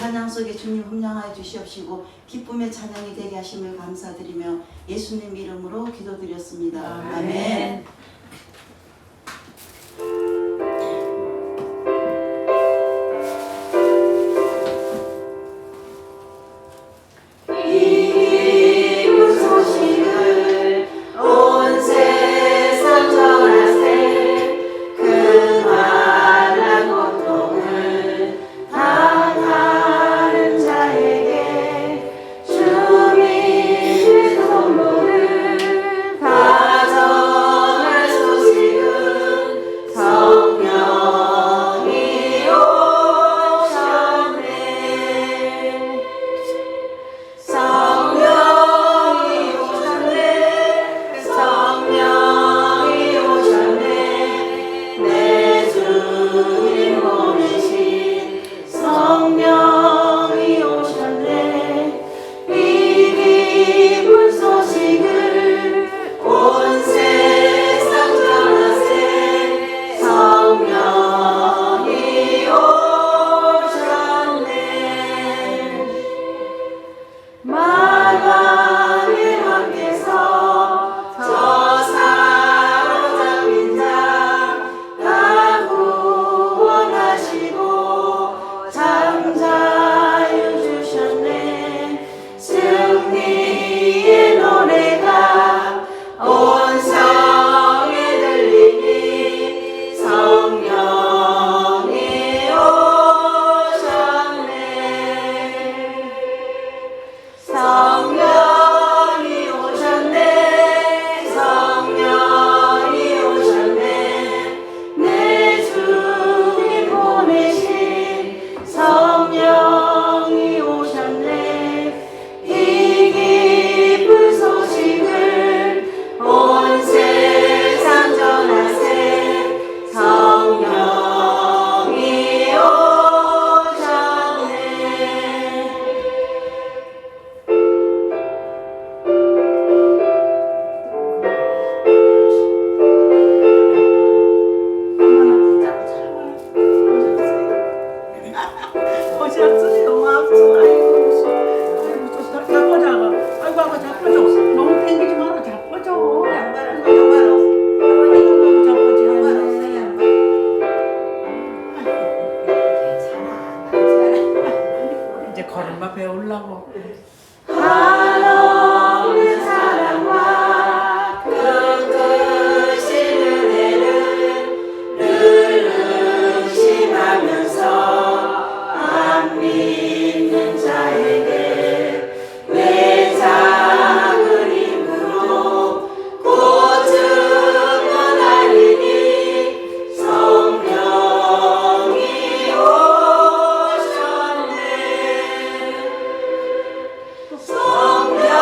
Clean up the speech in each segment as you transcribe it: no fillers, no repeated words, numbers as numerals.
찬양 속에 주님 흠량하여 주시옵시고 기쁨의 찬양이 되게 하심을 감사드리며 예수님 이름으로 기도드렸습니다. 아멘. 걸음마 배우려고. 한없는 사랑과 끝끝이 은혜를 늘 의심하면서 안 믿는 자에게 왜 작은 힘으로 곧 증언하리니 성령이 오셨네. 성령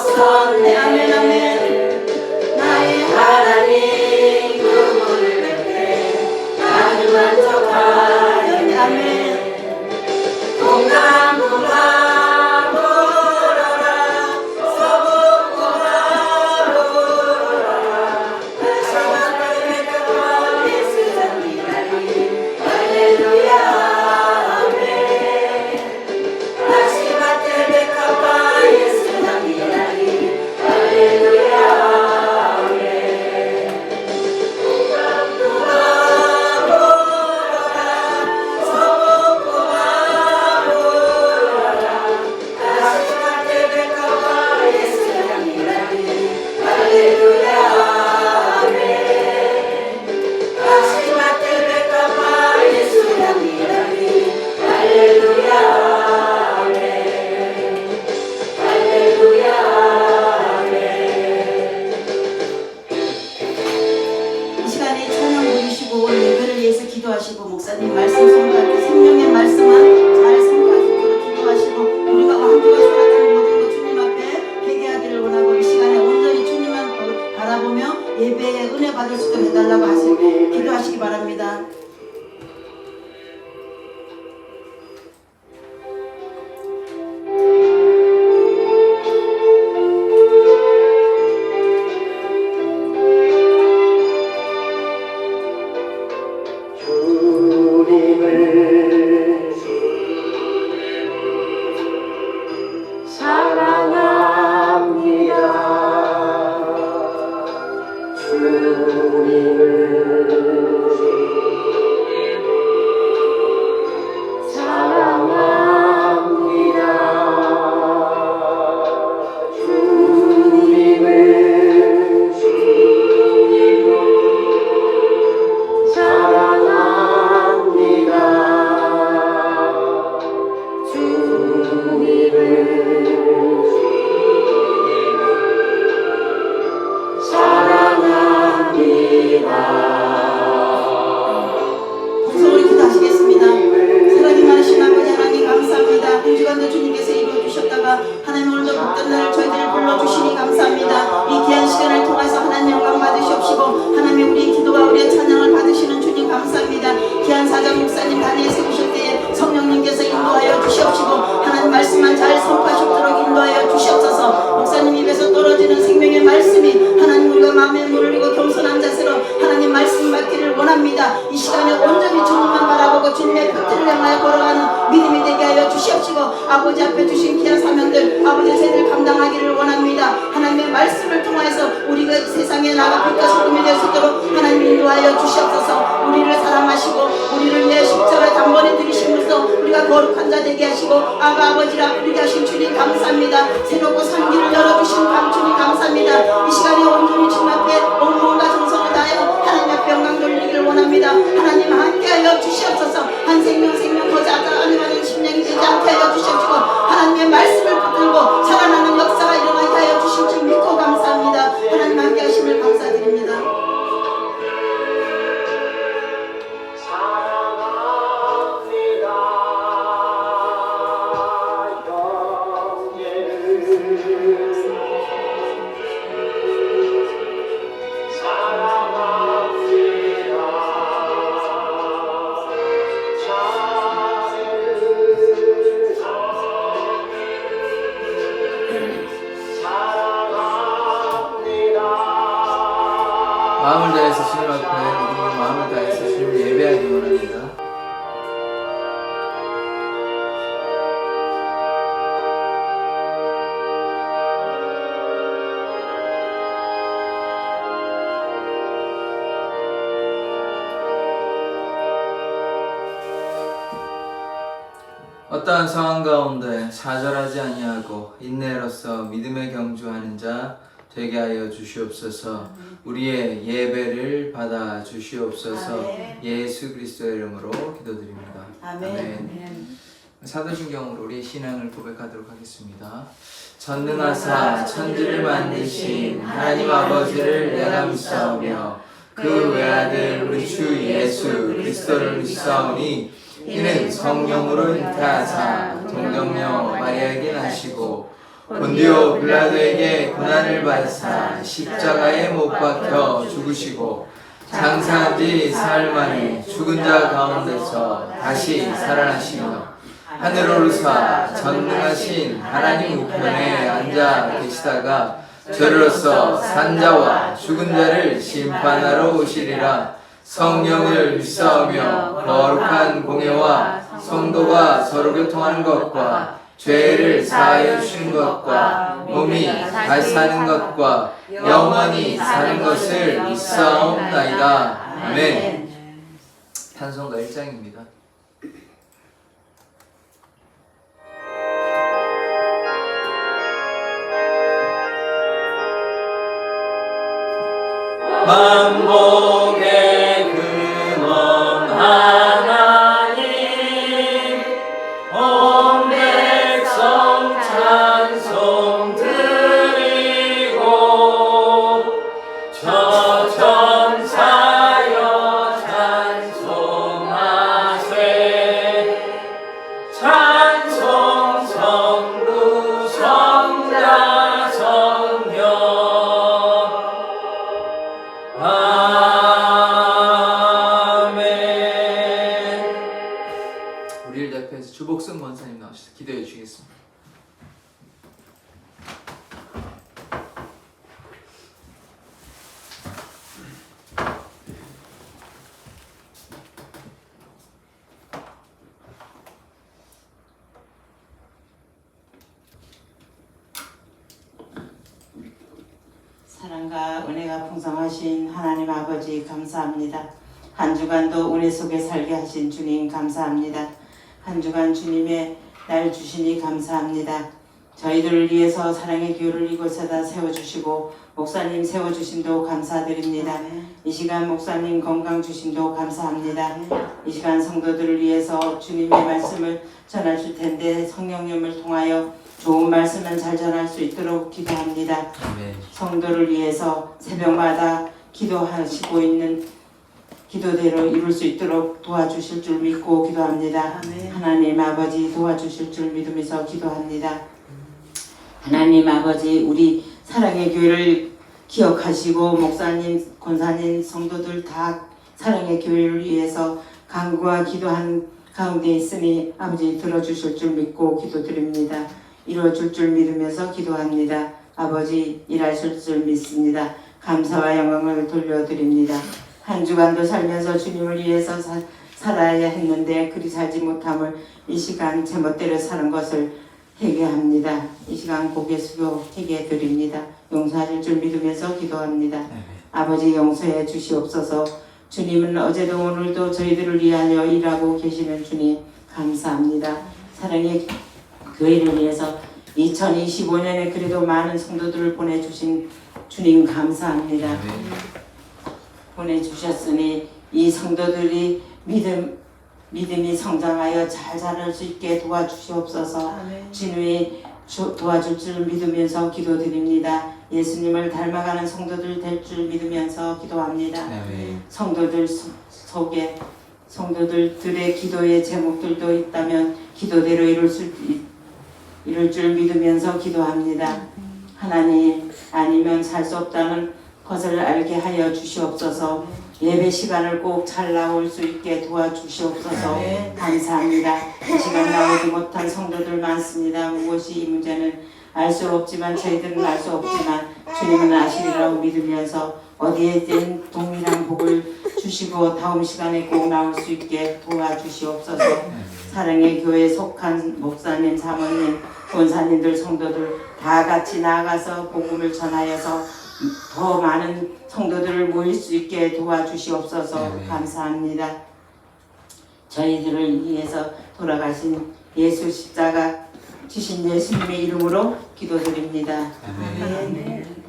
섰네. 아멘 아멘. 나의 하나님 그분을 뵙되 나는 만족하였네. 아멘. 동남북아 불어라 서북북아 불어라 사랑하는 백합과 예수는 이라니 할렐루야 아멘. 다시 밭에 백합과 예수는 이라니 할렐루야 아멘. 동남북아 불어라 서북북아 불어라 다시 밭에 백합과 예수는 이라니 할렐루야 아멘. 다시 밭에 백합과 예수는 이라니 할렐루야 아멘. 할렐루야 아멘. 이 시간에 찬양 부르시고 예배를 위해서 기도하시고 목사님 말씀 선포할 때 생명의 말씀만 잘 선포할 수 있도록 기도하시고 우리가 한 주가 살았던 모든 것 주님 앞에 회개하기를 원하고 이 시간에 온전히 주님만 바라보며 예배에 은혜 받을 수 있도록 해달라고 기도하시기 바랍니다. 주님을 사랑합니다. 주님을 사랑합니다. 주님을 사랑합니다. 주님을 사랑합니다. 소리 기도하시겠습니다. 사랑이 많으신 아버지 하나님 감사합니다. 한 주간도 주님께서 이루어주셨다가 하나님 오늘도 복된 날 저희들을 불러주시니 감사합니다. 이 귀한 시간을 통해서 하나님 영광 받으시옵시고 하나님 우리의 기도와 우리의 찬양을 받으시는 주님 감사합니다. 귀한 사장 목사님 단위에 세우실 때에 성령님께서 인도하여 주시옵시고 하나님 말씀만 잘 선포하시도록 인도하여 주시옵소서. 목사님 입에서 떨어지는 생명의 말씀이 하나님 우리가 마음에 물리고 겸손한 자세로 하나님 말씀 받기를 원합니다. 이 시간에 온전히 주님만 바라보고 주님의 뜻을 향하여 걸어가는 믿음이 되게 하여 주시옵시고 아버지 앞에 주신 귀한 사명들 아버지 저희들 감당하기를 원합니다. 하나님의 말씀을 통하여서 우리가 세상에 나가 빛과 소금이 될 수 있도록 하나님 인도하여 주시옵소서. 우리를 사랑하시고 우리를 위해 십자가에 단번에 들이심으로써 우리가 거룩한 자 되게 하시고 아버지라 부르게 하신 주님 감사합니다. 새롭고 산 길을 열어주신 주님 감사합니다. 이 시간에 온전히 주님 앞에 온몸과 정성을 다하여 하나님 앞에 영광 돌리기를 원합니다. 하나님 함께하여 주시옵소서. 한 생명 거자가 아니면 심령이 되지 않게 하여 주시옵시고 하나님의 말씀을 붙들고 살아나는 역사가 일어나게 하여 주신 줄 믿고 감사합니다. 하나님 함께 하심을 감사드립니다. 마음을 다해서 주님 앞에 우리 마음을 다해서 주님을 예배하기 원합니다. 어떠한 상황 가운데 좌절하지 아니하고 인내로서 믿음에 경주하는 자 되게 하여 주시옵소서. 우리의 예배를 받아 주시옵소서. 아멘. 예수 그리스도의 이름으로 기도드립니다. 아멘. 사도신경으로 우리의 신앙을 고백하도록 하겠습니다. 전능하사 천지를 만드신 하나님 아버지를 내가 믿사오며 그 외아들 우리 주 예수 그리스도를 믿사오니 이는 성령으로 잉태하사 동정녀 마리아에게 나시고 본디오 빌라도에게 고난을 받으사 십자가에 못 박혀 죽으시고 장사한 지 사흘 만에 죽은 자 가운데서 다시 살아나시며 하늘로 오르사 전능하신 하나님 우편에 앉아 계시다가 저리로서 산자와 죽은 자를 심판하러 오시리라. 성령을 믿사오며 거룩한 공예와 성도가 서로 교통하는 것과 죄를 사하여 주시는 것과 몸이 다시 사는 것과 영원히 사는 것을 믿사옵나이다. 아멘. 찬송가 1장입니다. 만복의 근원 하나님 온 백성 찬송 드리고 저 천사여 찬송하세 찬송 성부 성자 성령 아멘. 우리를 대표해서 주복승 권사님 나오셔서 기도해 주시겠습니다. 사랑과 은혜가 풍성하신 하나님 아버지 감사합니다. 한 주간도 은혜 속에 살게 하신 주님 감사합니다. 한 주간 주님의 날 주시니 감사합니다. 저희들을 위해서 사랑의 교회를 이곳에다 세워주시고 목사님 세워주심도 감사드립니다. 이 시간 목사님 건강 주심도 감사합니다. 이 시간 성도들을 위해서 주님의 말씀을 전하실 텐데 성령님을 통하여 좋은 말씀은 잘 전할 수 있도록 기도합니다. 아멘. 성도를 위해서 새벽마다 기도하시고 있는 기도대로 이룰 수 있도록 도와주실 줄 믿고 기도합니다. 하나님 아버지 도와주실 줄 믿으면서 기도합니다. 하나님 아버지 우리 사랑의 교회를 기억하시고 목사님, 권사님, 성도들 다 사랑의 교회를 위해서 간구와 기도한 가운데 있으니 아버지 들어주실 줄 믿고 기도드립니다. 이루어질 줄 믿으면서 기도합니다. 아버지 일하실 줄 믿습니다. 감사와 영광을 돌려드립니다. 한 주간도 살면서 주님을 위해서 살아야 했는데 그리 살지 못함을 이 시간 제멋대로 사는 것을 회개합니다. 이 시간 고개 숙여 회개드립니다. 용서하실 줄 믿으면서 기도합니다. 아버지 용서해 주시옵소서. 주님은 어제도 오늘도 저희들을 위하여 일하고 계시는 주님 감사합니다. 사랑의 교회를 위해서 2025년에 그래도 많은 성도들을 보내주신 주님 감사합니다. 보내주셨으니 이 성도들이 믿음이 성장하여 잘 자랄 수 있게 도와주시옵소서. 주님이 도와줄 줄 믿으면서 기도드립니다. 예수님을 닮아가는 성도들 될 줄 믿으면서 기도합니다. 성도들 속에 성도들의 기도의 제목들도 있다면 기도대로 이룰 줄 믿으면서 기도합니다. 하나님 아니면 살 수 없다는 것을 알게 하여 주시옵소서. 예배 시간을 꼭 잘 나올 수 있게 도와주시옵소서. 감사합니다. 이 시간 나오지 못한 성도들 많습니다. 무엇이 이 문제는 알 수 없지만 저희들은 알 수 없지만 주님은 아시리라고 믿으면서 어디에든 동일한 복을 주시고 다음 시간에 꼭 나올 수 있게 도와주시옵소서. 사랑의 교회에 속한 목사님, 사모님, 권사님들, 성도들 다 같이 나아가서 복음을 전하여서 더 많은 성도들을 모일 수 있게 도와주시옵소서. 감사합니다. 저희들을 위해서 돌아가신 예수 십자가 지신 예수님의 이름으로 기도드립니다. 아멘.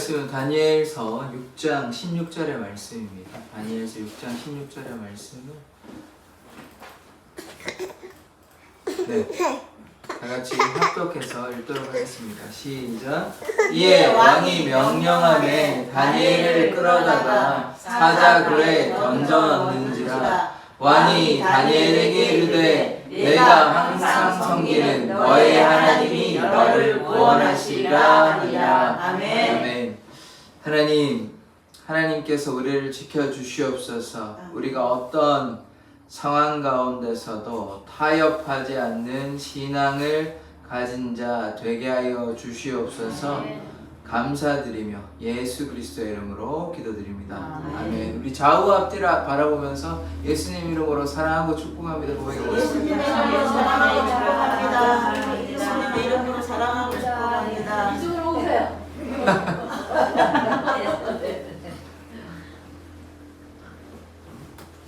말씀은 다니엘서 6장 16절의 말씀입니다. 다니엘서 6장 16절의 말씀은 다 같이 합독해서 읽도록 하겠습니다. 시작. 이에 왕이 명령하매 다니엘을 끌어다가 사자굴에 던져넣는지라. 왕이 다니엘에게 이르되 내가 항상 섬기는 너의 하나님이 너를 구원하시리라 하니라. 아멘. 하나님께서 우리를 지켜주시옵소서. 우리가 어떤 상황 가운데서도 타협하지 않는 신앙을 가진 자 되게 하여 주시옵소서. 감사드리며 예수 그리스도의 이름으로 기도드립니다. 아멘. 우리 좌우 앞뒤를 바라보면서 예수님 이름으로 사랑하고 축복합니다. 고백해보겠습니다. 사랑하고 축복합니다. 예수님의 이름으로 사랑하고 축복합니다. 이쪽으로 오세요.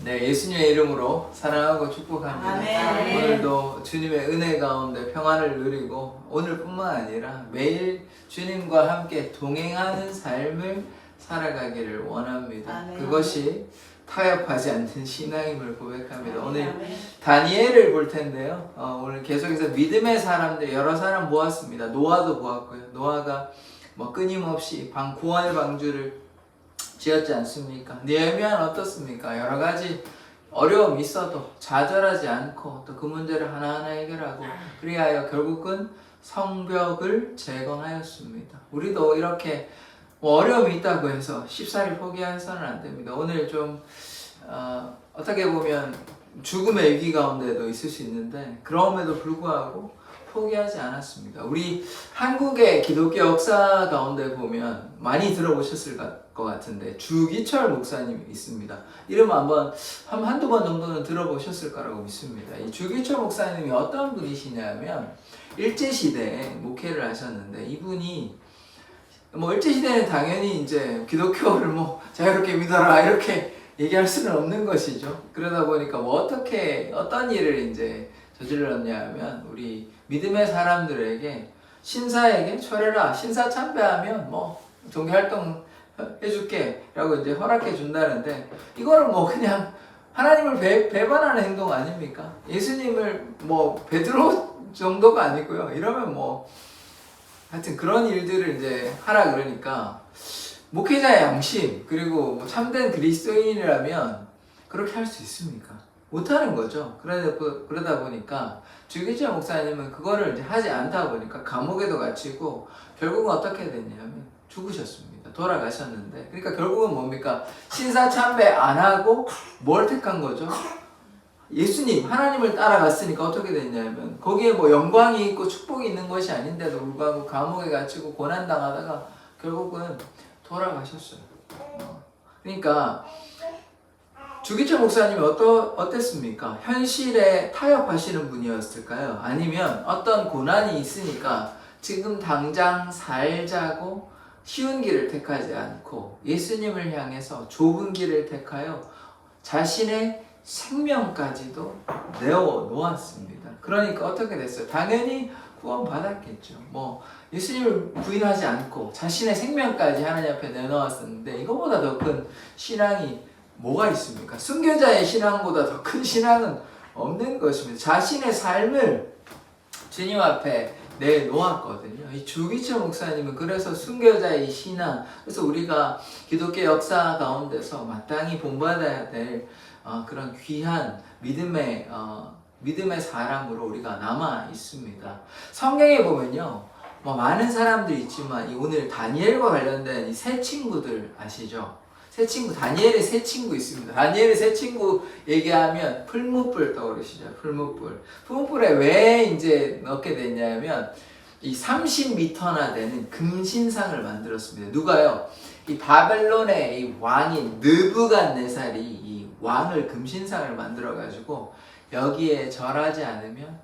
네, 예수님의 이름으로 사랑하고 축복합니다. 아멘. 오늘도 주님의 은혜 가운데 평안을 누리고 오늘뿐만 아니라 매일 주님과 함께 동행하는 삶을 살아가기를 원합니다. 아멘. 그것이 타협하지 않는 신앙임을 고백합니다. 오늘 다니엘을 볼 텐데요. 오늘 계속해서 믿음의 사람들 여러 사람 모았습니다. 노아도 모았고요. 노아가 끊임없이 구원의 방주를 지었지 않습니까? 느헤미야는 어떻습니까? 여러 가지 어려움이 있어도 좌절하지 않고 또 그 문제를 하나하나 해결하고 그리하여 결국은 성벽을 재건하였습니다. 우리도 이렇게 어려움이 있다고 해서 쉽사리 포기해서는 안 됩니다. 오늘 좀 어떻게 보면 죽음의 위기 가운데도 있을 수 있는데 그럼에도 불구하고 포기하지 않았습니다. 우리 한국의 기독교 역사 가운데 보면 많이 들어보셨을 것 같은데 주기철 목사님이 있습니다. 이름 한두 번 정도는 들어보셨을 거라고 믿습니다. 이 주기철 목사님이 어떤 분이시냐면 일제시대에 목회를 하셨는데 이분이 일제시대는 당연히 이제 기독교를 자유롭게 믿어라 이렇게 얘기할 수는 없는 것이죠. 그러다 보니까 어떤 일을 이제 저질렀냐 하면 우리 믿음의 사람들에게 신사에게 철회라 신사 참배하면 종교활동 해줄게 라고 이제 허락해 준다는데 이거는 그냥 하나님을 배반하는 행동 아닙니까? 예수님을 베드로 정도가 아니고요. 이러면 하여튼 그런 일들을 이제 하라 그러니까 목회자의 양심 그리고 참된 그리스도인이라면 그렇게 할 수 있습니까? 못하는 거죠. 그러다 보니까 주기철 목사님은 그거를 이제 하지 않다 보니까 감옥에도 갇히고 결국은 어떻게 됐냐면 죽으셨습니다. 돌아가셨는데 그러니까 결국은 뭡니까? 신사 참배 안 하고 뭘 택한 거죠? 예수님 하나님을 따라갔으니까 어떻게 됐냐면 거기에 영광이 있고 축복이 있는 것이 아닌데도 불구하고 감옥에 갇히고 고난당하다가 결국은 돌아가셨어요. 그러니까 주기철 목사님이 어땠습니까? 현실에 타협하시는 분이었을까요? 아니면 어떤 고난이 있으니까 지금 당장 살자고 쉬운 길을 택하지 않고 예수님을 향해서 좁은 길을 택하여 자신의 생명까지도 내어놓았습니다. 그러니까 어떻게 됐어요? 당연히 구원받았겠죠. 예수님을 부인하지 않고 자신의 생명까지 하나님 앞에 내놓았었는데 이거보다 더 큰 신앙이 뭐가 있습니까? 순교자의 신앙보다 더 큰 신앙은 없는 것입니다. 자신의 삶을 주님 앞에 내놓았거든요. 이 주기철 목사님은 그래서 순교자의 신앙, 그래서 우리가 기독교 역사 가운데서 마땅히 본받아야 될 그런 귀한 믿음의 사람으로 우리가 남아 있습니다. 성경에 보면요, 많은 사람들이 있지만 오늘 다니엘과 관련된 이 세 친구들 아시죠? 다니엘의 세 친구 있습니다. 다니엘의 세 친구 얘기하면 풀무불 떠오르시죠? 풀무불에 왜 이제 넣게 됐냐면 이 30m나 되는 금신상을 만들었습니다. 누가요? 이 바벨론의 이 왕인 느부갓네살이 이 왕을 금신상을 만들어가지고 여기에 절하지 않으면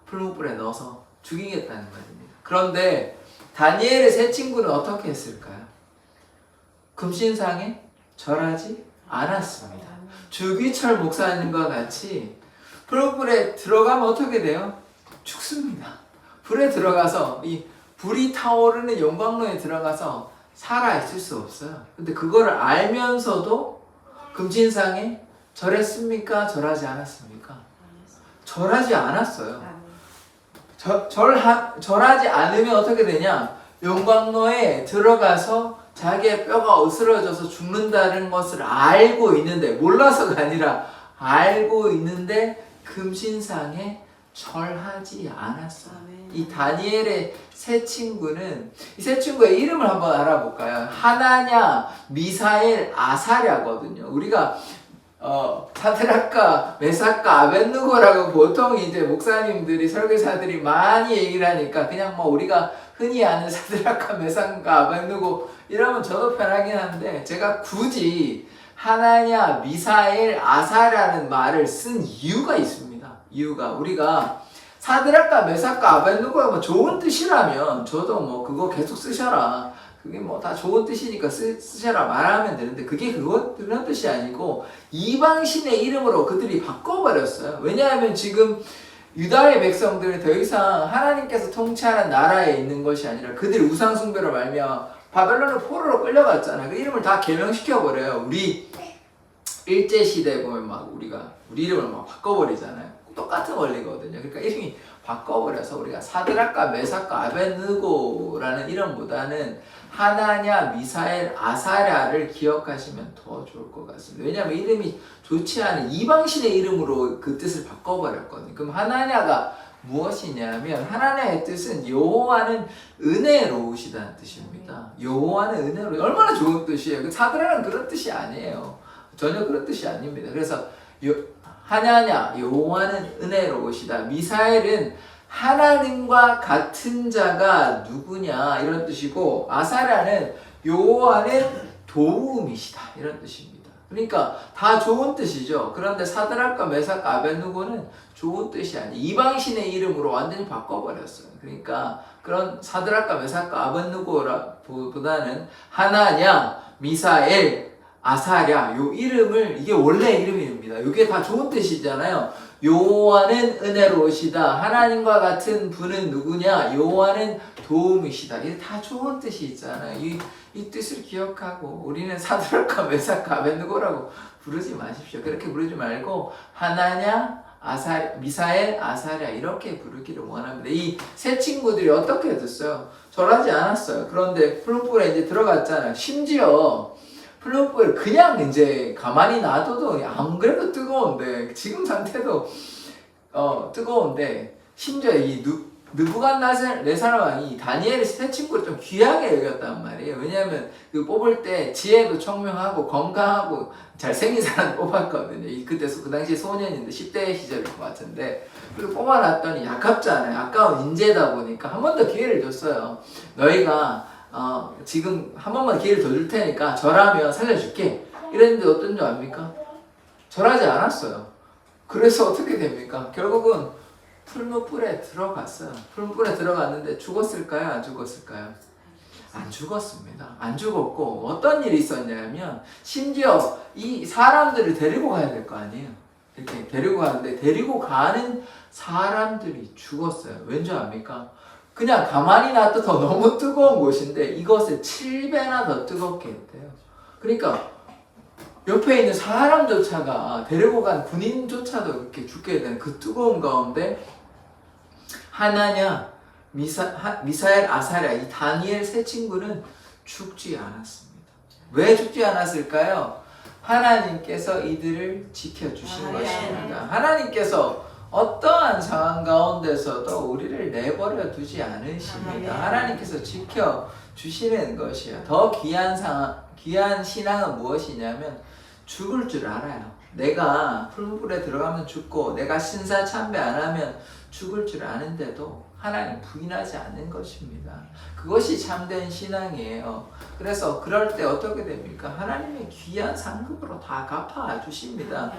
풀무불에 넣어서 죽이겠다는 것입니다. 그런데 다니엘의 세 친구는 어떻게 했을까요? 금신상에 절하지 않았습니다. 주기철 목사님과 같이 풀무불에 들어가면 어떻게 돼요? 죽습니다. 불에 들어가서 이 불이 타오르는 용광로에 들어가서 살아있을 수 없어요. 근데 그거를 알면서도 금신상에 절했습니까? 절하지 않았습니까? 절하지 않았어요. 절하지 않으면 어떻게 되냐? 용광로에 들어가서 자기의 뼈가 으스러져서 죽는다는 것을 알고 있는데, 몰라서가 아니라 알고 있는데 금신상에 절하지 않았어요. 이 다니엘의 세 친구는, 이 세 친구의 이름을 한번 알아볼까요? 하나냐, 미사엘, 아사랴거든요. 우리가 사드락과 메삭과 아벳느고라고 보통 이제 목사님들이, 설교사들이 많이 얘기를 하니까 그냥 뭐 우리가 흔히 아는 사드락과 메삭과 아벳느고 이러면 저도 편하긴 한데, 제가 굳이 하나냐, 미사엘, 아사라는 말을 쓴 이유가 있습니다. 이유가, 우리가 사드락과 메삭과 아벳느고가 뭐 좋은 뜻이라면 저도 뭐 그거 계속 쓰셔라, 그게 뭐 다 좋은 뜻이니까 쓰셔라 말하면 되는데, 그게 그런 뜻이 아니고 이방신의 이름으로 그들이 바꿔버렸어요. 왜냐하면 지금 유다의 백성들은 더 이상 하나님께서 통치하는 나라에 있는 것이 아니라 그들이 우상숭배로 말미암아 바벨론의 포로로 끌려갔잖아요. 그 이름을 다 개명시켜버려요. 우리 일제시대에 보면 막 우리 이름을 막 바꿔버리잖아요. 똑같은 원리거든요. 그러니까 이름이 바꿔버려서 우리가 사드락과 메삭과 아벳느고라는 이름보다는 하나냐, 미사엘, 아사랴를 기억하시면 더 좋을 것 같습니다. 왜냐하면 이름이 좋지 않은 이방신의 이름으로 그 뜻을 바꿔버렸거든요. 그럼 하나냐가 무엇이냐면, 하나냐의 뜻은 여호와는 은혜로우시다는 뜻입니다. 여호와는 은혜로, 얼마나 좋은 뜻이에요. 사드락은 그런 뜻이 아니에요. 전혀 그런 뜻이 아닙니다. 그래서 하나냐, 여호와는 은혜로우시다. 미사엘은 하나님과 같은 자가 누구냐, 이런 뜻이고, 아사랴는 여호와는 도움이시다, 이런 뜻입니다. 그러니까 다 좋은 뜻이죠. 그런데 사드락과 메삭과 아벳느고는 좋은 뜻이 아니에요. 이방신의 이름으로 완전히 바꿔버렸어요. 그러니까 그런 사드락과 메삭과 아벳느고보다는 하나냐, 미사엘, 아사랴, 요 이름을, 이게 원래 이름입니다. 이게 다 좋은 뜻이잖아요. 여호와는 은혜로우시다. 하나님과 같은 분은 누구냐? 여호와는 도움이시다. 이게 다 좋은 뜻이 있잖아요. 이 뜻을 기억하고, 우리는 사드락과 메삭과 아벳느고라고 부르지 마십시오. 그렇게 부르지 말고 하나냐, 미사엘, 아사랴 이렇게 부르기를 원합니다. 이 세 친구들이 어떻게 됐어요? 절하지 않았어요. 그런데 풀무불에 이제 들어갔잖아요. 심지어 풀무불을 그냥 이제 가만히 놔둬도 안 그래도 뜨거운데, 지금 상태도 뜨거운데, 심지어 이 느부갓네살 왕이 다니엘의 세 친구를 좀 귀하게 여겼단 말이에요. 왜냐하면 그 뽑을 때 지혜도 청명하고 건강하고 잘생긴 사람 뽑았거든요. 그때 그 당시 소년인데 10대 시절일 것 같은데, 그리고 뽑아놨더니 약합잖아요. 아까운 인재다 보니까 한 번 더 기회를 줬어요. 너희가 지금 한 번만 기회를 더 줄 테니까 절하면 살려줄게, 이랬는데 어떤 줄 압니까? 절하지 않았어요. 그래서 어떻게 됩니까? 결국은 풀무불에 들어갔어요. 풀무불에 들어갔는데 죽었을까요? 안 죽었을까요? 안 죽었습니다. 안 죽었고, 어떤 일이 있었냐면, 심지어 이 사람들을 데리고 가야 될 거 아니에요. 이렇게 데리고 가는데, 데리고 가는 사람들이 죽었어요. 왠지 압니까? 그냥 가만히 놔둬도 너무 뜨거운 곳인데 이것을 7배나 더 뜨겁게 했대요. 그러니까 옆에 있는 사람조차가, 데리고 간 군인조차도 이렇게 죽게 되는 그 뜨거운 가운데 하나냐, 미사엘, 아사랴, 이 다니엘 세 친구는 죽지 않았습니다. 왜 죽지 않았을까요? 하나님께서 이들을 지켜주신 것입니다. 하나님께서 어떠한 상황 가운데서도 우리를 내버려 두지 않으십니다. 하나님께서 지켜주시는 것이에요. 더 귀한 신앙은 무엇이냐면, 죽을 줄 알아요. 내가 풀무불에 들어가면 죽고, 내가 신사 참배 안 하면 죽을 줄 아는데도 하나님 부인하지 않는 것입니다. 그것이 참된 신앙이에요. 그래서 그럴 때 어떻게 됩니까? 하나님의 귀한 상급으로 다 갚아주십니다.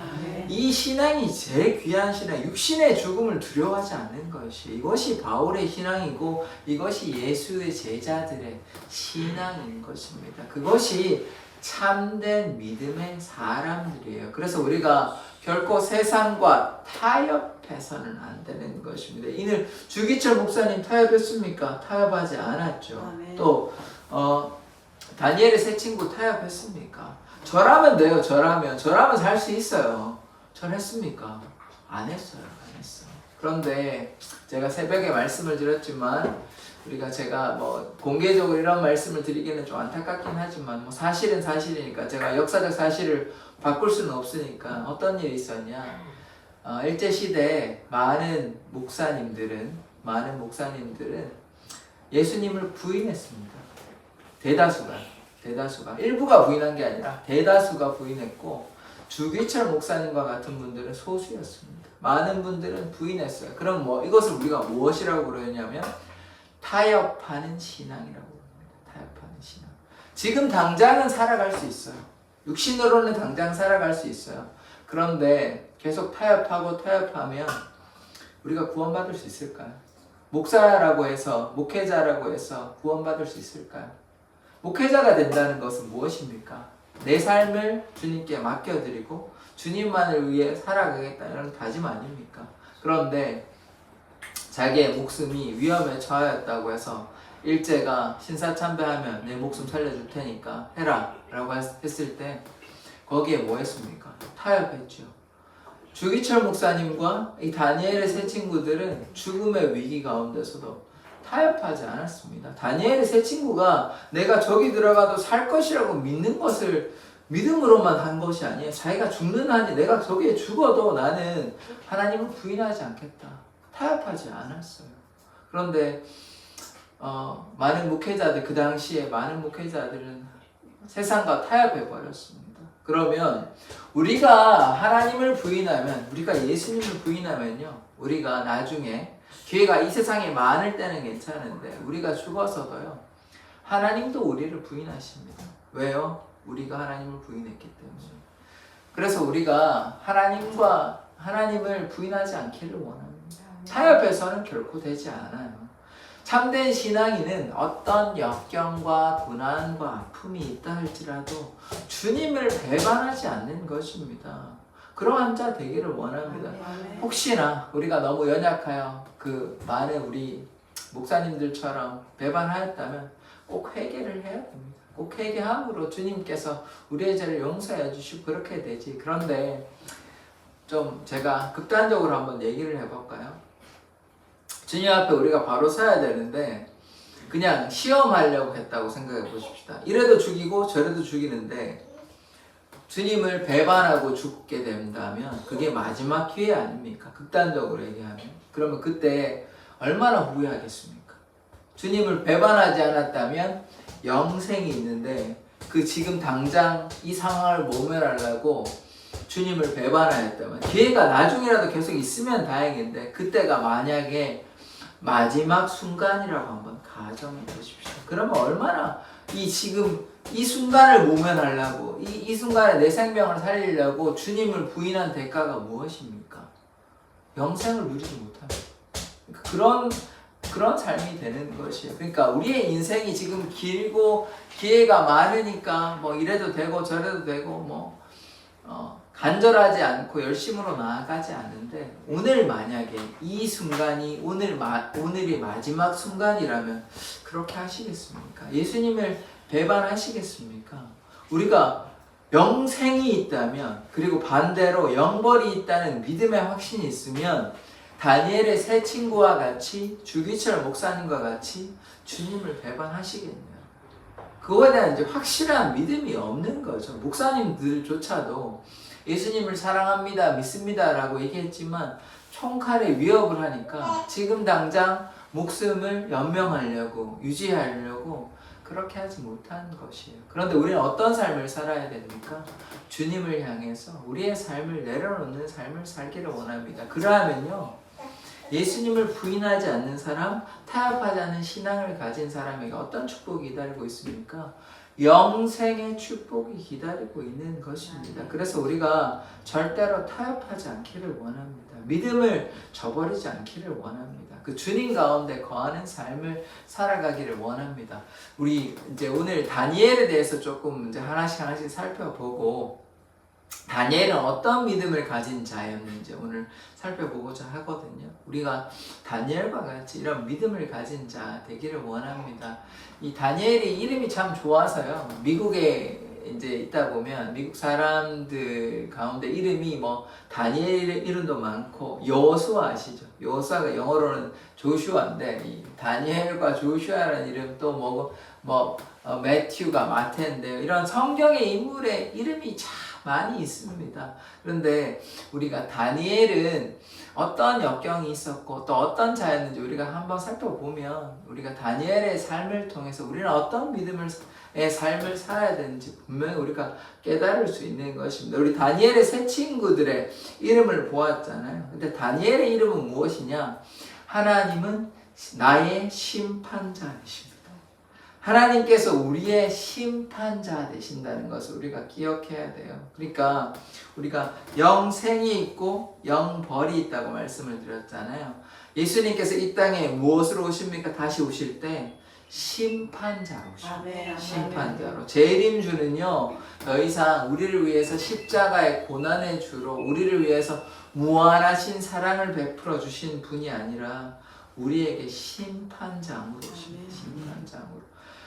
이 신앙이 제일 귀한 신앙, 육신의 죽음을 두려워하지 않는 것이, 이것이 바울의 신앙이고 이것이 예수의 제자들의 신앙인 것입니다. 그것이 참된 믿음의 사람들이에요. 그래서 우리가 결코 세상과 타협해서는 안 되는 것입니다. 이늘 주기철 목사님 타협했습니까? 타협하지 않았죠. 또 다니엘의 세 친구 타협했습니까? 저라면 돼요. 저라면 살 수 있어요. 전 했습니까? 안 했어요. 안 했어. 그런데 제가 새벽에 말씀을 드렸지만 제가 뭐 공개적으로 이런 말씀을 드리기는 좀 안타깝긴 하지만 뭐 사실은 사실이니까 제가 역사적 사실을 바꿀 수는 없으니까 어떤 일이 있었냐? 일제 시대에 많은 목사님들은 예수님을 부인했습니다. 대다수가 일부가 부인한 게 아니라 대다수가 부인했고 주기철 목사님과 같은 분들은 소수였습니다. 많은 분들은 부인했어요. 그럼 뭐 이것을 우리가 무엇이라고 그러냐면 타협하는 신앙이라고 합니다. 타협하는 신앙. 지금 당장은 살아갈 수 있어요. 육신으로는 당장 살아갈 수 있어요. 그런데 계속 타협하면 우리가 구원받을 수 있을까요? 목사라고 해서, 목회자라고 해서 구원받을 수 있을까요? 목회자가 된다는 것은 무엇입니까? 내 삶을 주님께 맡겨드리고 주님만을 위해 살아가겠다는 다짐 아닙니까? 그런데 자기의 목숨이 위험에 처하였다고 해서 일제가 신사참배하면 내 목숨 살려줄 테니까 해라 라고 했을 때 거기에 뭐 했습니까? 타협했죠. 주기철 목사님과 이 다니엘의 세 친구들은 죽음의 위기 가운데서도 타협하지 않았습니다. 다니엘의 세 친구가 내가 저기 들어가도 살 것이라고 믿는 것을 믿음으로만 한 것이 아니에요. 자기가 죽는 한이 내가 저기에 죽어도 나는 하나님을 부인하지 않겠다. 타협하지 않았어요. 그런데 많은 목회자들, 그 당시에 많은 목회자들은 세상과 타협해 버렸습니다. 그러면 우리가 하나님을 부인하면, 우리가 예수님을 부인하면요, 우리가 나중에 기회가 이 세상에 많을 때는 괜찮은데 우리가 죽어서도요 하나님도 우리를 부인하십니다. 왜요? 우리가 하나님을 부인했기 때문에. 그래서 우리가 하나님을 부인하지 않기를 원합니다. 타협해서는 결코 되지 않아요. 참된 신앙인은 어떤 역경과 고난과 아픔이 있다 할지라도 주님을 배반하지 않는 것입니다. 그러한 자 되기를 원합니다. 혹시나 우리가 너무 연약하여 많은 우리 목사님들처럼 배반하였다면 꼭 회개를 해야 됩니다. 꼭 회개함으로 주님께서 우리의 죄를 용서해 주시고 그렇게 되지. 그런데 좀 제가 극단적으로 한번 얘기를 해볼까요? 주님 앞에 우리가 바로 서야 되는데 그냥 시험하려고 했다고 생각해 보십시다. 이래도 죽이고 저래도 죽이는데 주님을 배반하고 죽게 된다면 그게 마지막 기회 아닙니까? 극단적으로 얘기하면. 그러면 그때 얼마나 후회하겠습니까? 주님을 배반하지 않았다면 영생이 있는데 지금 당장 이 상황을 모면하려고 주님을 배반하였다면 기회가 나중이라도 계속 있으면 다행인데 그때가 만약에 마지막 순간이라고 한번 가정해 보십시오. 그러면 얼마나 지금 이 순간을 모면하려고 이 순간에 내 생명을 살리려고 주님을 부인한 대가가 무엇입니까? 영생을 누리지 못합니다. 그런 삶이 되는 것이에요. 그러니까 우리의 인생이 지금 길고 기회가 많으니까 뭐 이래도 되고 저래도 되고 간절하지 않고 열심으로 나아가지 않는데 오늘 만약에 이 순간이 오늘이 마지막 순간이라면 그렇게 하시겠습니까? 예수님을 배반하시겠습니까? 우리가 영생이 있다면 그리고 반대로 영벌이 있다는 믿음의 확신이 있으면 다니엘의 세 친구와 같이 주기철 목사님과 같이 주님을 배반하시겠네요. 그거에 대한 이제 확실한 믿음이 없는 거죠. 목사님들조차도 예수님을 사랑합니다, 믿습니다 라고 얘기했지만 총칼에 위협을 하니까 지금 당장 목숨을 연명하려고 유지하려고 그렇게 하지 못하는 것이에요. 그런데 우리는 어떤 삶을 살아야 됩니까? 주님을 향해서 우리의 삶을 내려놓는 삶을 살기를 원합니다. 그러하면요 예수님을 부인하지 않는 사람, 타협하지 않는 신앙을 가진 사람에게 어떤 축복이 기다리고 있습니까? 영생의 축복이 기다리고 있는 것입니다. 그래서 우리가 절대로 타협하지 않기를 원합니다. 믿음을 저버리지 않기를 원합니다. 그 주님 가운데 거하는 삶을 살아가기를 원합니다. 우리 이제 오늘 다니엘에 대해서 조금 이제 하나씩 살펴보고 다니엘은 어떤 믿음을 가진 자였는지 오늘 살펴보고자 하거든요. 우리가 다니엘과 같이 이런 믿음을 가진 자 되기를 원합니다. 이 다니엘이 이름이 참 좋아서요. 미국에 이제 있다 보면 미국 사람들 가운데 이름이 뭐 다니엘 이름도 많고 여호수아 아시죠? 여호수아가 영어로는 조슈아인데 이 다니엘과 조슈아라는 이름 또 매튜가 마태인데요. 이런 성경의 인물의 이름이 참 많이 있습니다. 그런데 우리가 다니엘은 어떤 역경이 있었고 또 어떤 자였는지 우리가 한번 살펴보면 우리가 다니엘의 삶을 통해서 우리는 어떤 믿음의 삶을 살아야 되는지 분명히 우리가 깨달을 수 있는 것입니다. 우리 다니엘의 세 친구들의 이름을 보았잖아요. 근데 다니엘의 이름은 무엇이냐? 하나님은 나의 심판자이십니다. 하나님께서 우리의 심판자 되신다는 것을 우리가 기억해야 돼요. 그러니까 우리가 영생이 있고 영벌이 있다고 말씀을 드렸잖아요. 예수님께서 이 땅에 무엇으로 오십니까? 다시 오실 때 심판자로 오십니다. 심판자로. 재림주는요, 더 이상 우리를 위해서 십자가의 고난의 주로 우리를 위해서 무한하신 사랑을 베풀어 주신 분이 아니라 우리에게 심판장으로 오십니다. 심판장으로.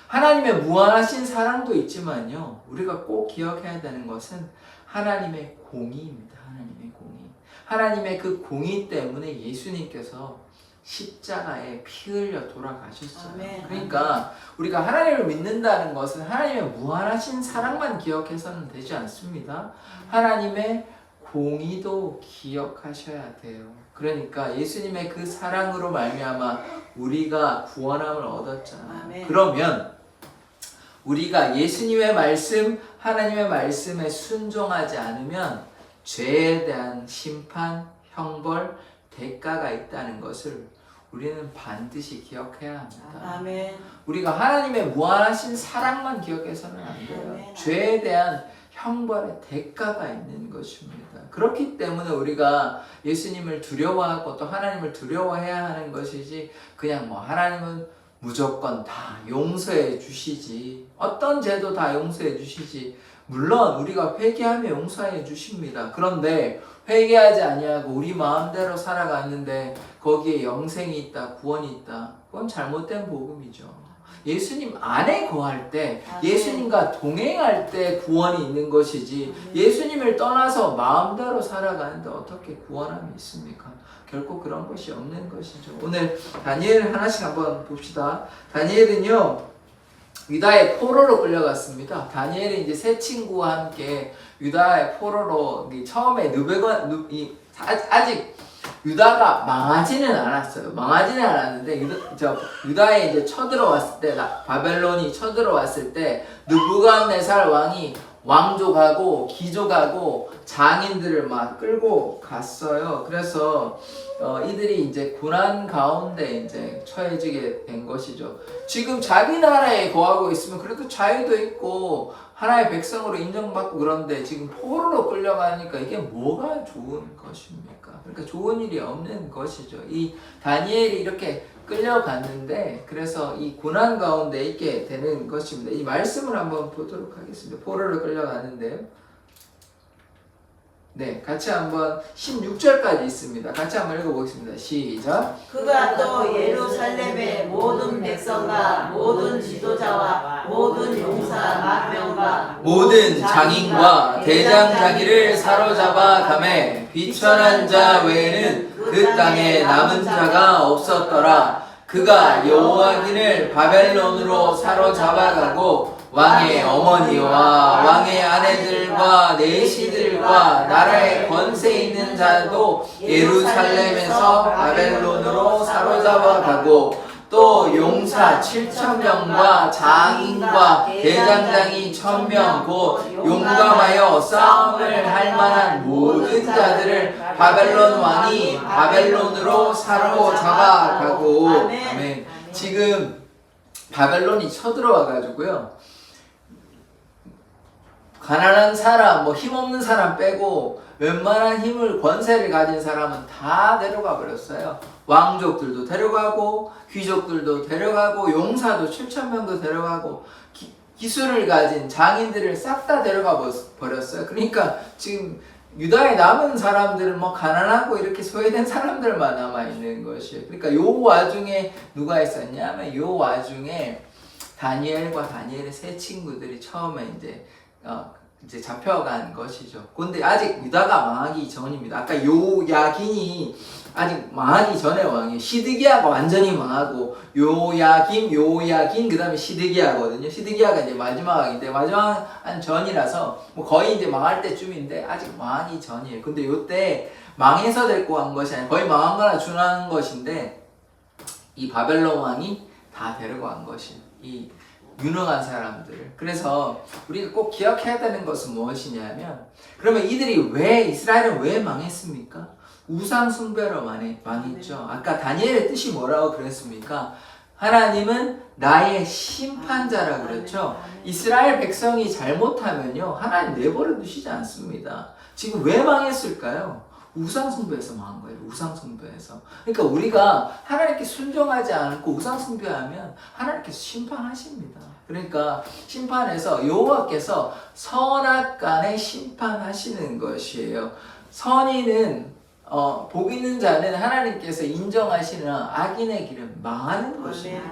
하나님의 무한하신 사랑도 있지만요, 우리가 꼭 기억해야 되는 것은 하나님의 공의입니다. 하나님의 공의. 하나님의 그 공의 때문에 예수님께서 십자가에 피 흘려 돌아가셨어요. 그러니까 우리가 하나님을 믿는다는 것은 하나님의 무한하신 사랑만 기억해서는 되지 않습니다. 하나님의 공의도 기억하셔야 돼요. 그러니까 예수님의 그 사랑으로 말미암아 우리가 구원함을 얻었잖아요. 그러면 우리가 예수님의 말씀, 하나님의 말씀에 순종하지 않으면 죄에 대한 심판, 형벌, 대가가 있다는 것을 우리는 반드시 기억해야 합니다. 아멘. 우리가 하나님의 무한하신 사랑만 기억해서는 안 돼요. 아멘. 죄에 대한 형벌의 대가가 있는 것입니다. 그렇기 때문에 우리가 예수님을 두려워하고 또 하나님을 두려워해야 하는 것이지 그냥 하나님은 무조건 다 용서해 주시지, 어떤 죄도 다 용서해 주시지, 물론 우리가 회개하며 용서해 주십니다. 그런데 회개하지 아니하고 우리 마음대로 살아갔는데 거기에 영생이 있다, 구원이 있다, 그건 잘못된 복음이죠. 예수님 안에 거할 때, 예수님과 동행할 때 구원이 있는 것이지, 예수님을 떠나서 마음대로 살아가는데 어떻게 구원함이 있습니까? 결코 그런 것이 없는 것이죠. 오늘 다니엘 하나씩 한번 봅시다. 다니엘은요, 유다의 포로로 끌려갔습니다. 다니엘이 이제 세 친구와 함께 유다의 포로로, 처음에 아직 유다가 망하지는 않았어요. 망하지는 않았는데 유다에 이제 쳐들어왔을 때, 바벨론이 쳐들어왔을 때 느부갓네살 왕이 왕족하고 귀족하고 장인들을 막 끌고 갔어요. 그래서 이들이 이제 고난 가운데 이제 처해지게 된 것이죠. 지금 자기 나라에 거하고 있으면 그래도 자유도 있고 하나의 백성으로 인정받고 그런데 지금 포로로 끌려가니까 이게 뭐가 좋은 것입니까? 그러니까 좋은 일이 없는 것이죠. 이 다니엘이 이렇게 끌려갔는데 그래서 이 고난 가운데 있게 되는 것입니다. 이 말씀을 한번 보도록 하겠습니다. 포로로 끌려갔는데요. 네, 같이 한번 16절까지 있습니다. 같이 한번 읽어보겠습니다. 시작. 그가 또 예루살렘의 모든 백성과 모든 지도자와 모든 용사 만명과 모든 장인과 대장장이를 사로잡아 가매 비천한 자 외에는 그 땅에 남은 자가 없었더라. 그가 여호와긴을 바벨론으로 사로잡아가고 왕의 어머니와 왕의 아내들과 내시들과 나라의 권세 있는 자도 예루살렘에서 바벨론으로 사로잡아가고 또 용사 7,000명과 장인과 대장장이 1,000명 곧 용감하여 싸움을 할 만한 모든 자들을 바벨론 왕이 바벨론으로 사로잡아가고. 아멘. 지금 바벨론이 쳐들어와 가지고요, 가난한 사람, 힘없는 사람 빼고 웬만한 힘을, 권세를 가진 사람은 다 데려가 버렸어요. 왕족들도 데려가고 귀족들도 데려가고 용사도 7,000명도 데려가고 기술을 가진 장인들을 싹 다 데려가 버렸어요. 그러니까 지금 유다에 남은 사람들은 뭐 가난하고 이렇게 소외된 사람들만 남아 있는 것이에요. 그러니까 요 와중에 누가 있었냐면 요 와중에 다니엘과 다니엘의 세 친구들이 처음에 이제 잡혀간 것이죠. 근데 아직 유다가 망하기 전입니다. 아까 요야긴이 아직 망하기 전에 왕이에요. 시드기야가 완전히 망하고 요야긴 그 다음에 시드기야거든요. 시드기야가 이제 마지막 왕인데 마지막 한 전이라서 뭐 거의 이제 망할 때쯤인데 아직 망하기 전이에요. 근데 요때 망해서 데리고 간 것이 아니라 거의 망한 거나 준한 것인데 이 바벨론 왕이 다 데리고 간 것이에요. 이 유능한 사람들을. 그래서 우리가 꼭 기억해야 되는 것은 무엇이냐면 그러면 이스라엘은 왜 망했습니까? 우상 숭배로 망했죠. 아까 다니엘의 뜻이 뭐라고 그랬습니까? 하나님은 나의 심판자라고 그랬죠. 이스라엘 백성이 잘못하면요 하나님 내버려 두시지 않습니다. 지금 왜 망했을까요? 우상숭배에서 망한 거예요. 우상숭배에서. 그러니까 우리가 하나님께 순종하지 않고 우상숭배하면 하나님께서 심판하십니다. 그러니까 심판에서 여호와께서 선악간에 심판하시는 것이에요. 선인은 복 있는 자는 하나님께서 인정하시는 악인의 길은 망하는 것입니다.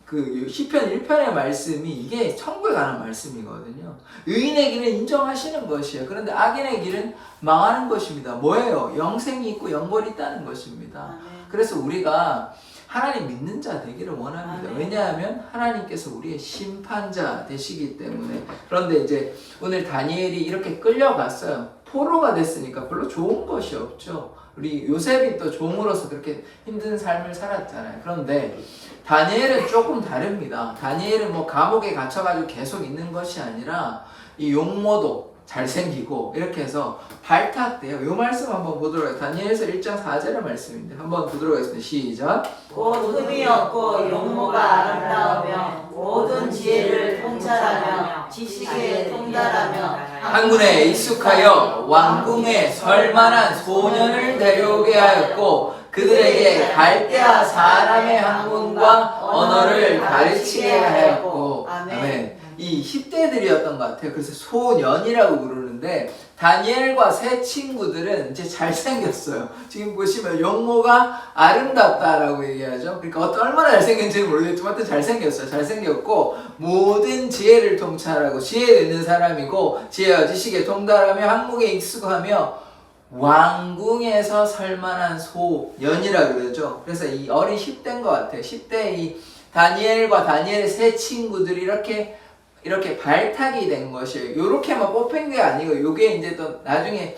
그 시편 1편의 말씀이 이게 천국에 관한 말씀이거든요. 의인의 길은 인정하시는 것이에요. 그런데 악인의 길은 망하는 것입니다. 뭐예요? 영생이 있고 영벌이 있다는 것입니다. 그래서 우리가 하나님 믿는 자 되기를 원합니다. 왜냐하면 하나님께서 우리의 심판자 되시기 때문에. 그런데 이제 오늘 다니엘이 이렇게 끌려갔어요. 포로가 됐으니까 별로 좋은 것이 없죠. 우리 요셉이 또 종으로서 그렇게 힘든 삶을 살았잖아요. 그런데 다니엘은 조금 다릅니다. 다니엘은 뭐 감옥에 갇혀가지고 계속 있는 것이 아니라 이 용모도 잘생기고 이렇게 해서 발탁돼요. 요 말씀 한번 보도록 하겠습니다. 다니엘서 1장 4절의 말씀인데 한번 보도록 하겠습니다. 시작. 곧 흠이 없고 용모가 아름다우며 모든 지혜를 통찰하며 지식에 통달하며 학문에 익숙하여 왕궁에 설만한 소년을 데려오게 하였고 그들에게 갈대아 사람의 학문과 언어를 가르치게 하였고. 아멘. 이 10대들이었던 것 같아요. 그래서 소년이라고 부르는데 다니엘과 세 친구들은 이제 잘생겼어요. 지금 보시면 용모가 아름답다라고 얘기하죠. 그러니까 얼마나 잘생겼는지 모르겠지만 하여튼 잘생겼어요. 잘생겼고 모든 지혜를 통찰하고 지혜 있는 사람이고 지혜와 지식에 통달하며 학문에 익숙하며 왕궁에서 설만한 소년이라고 그러죠. 그래서 이 어린 10대인 것 같아요. 10대 이 다니엘과 다니엘의 세 친구들이 이렇게 발탁이 된 것이에요. 요렇게만 뽑힌 게 아니고 요게 이제 또 나중에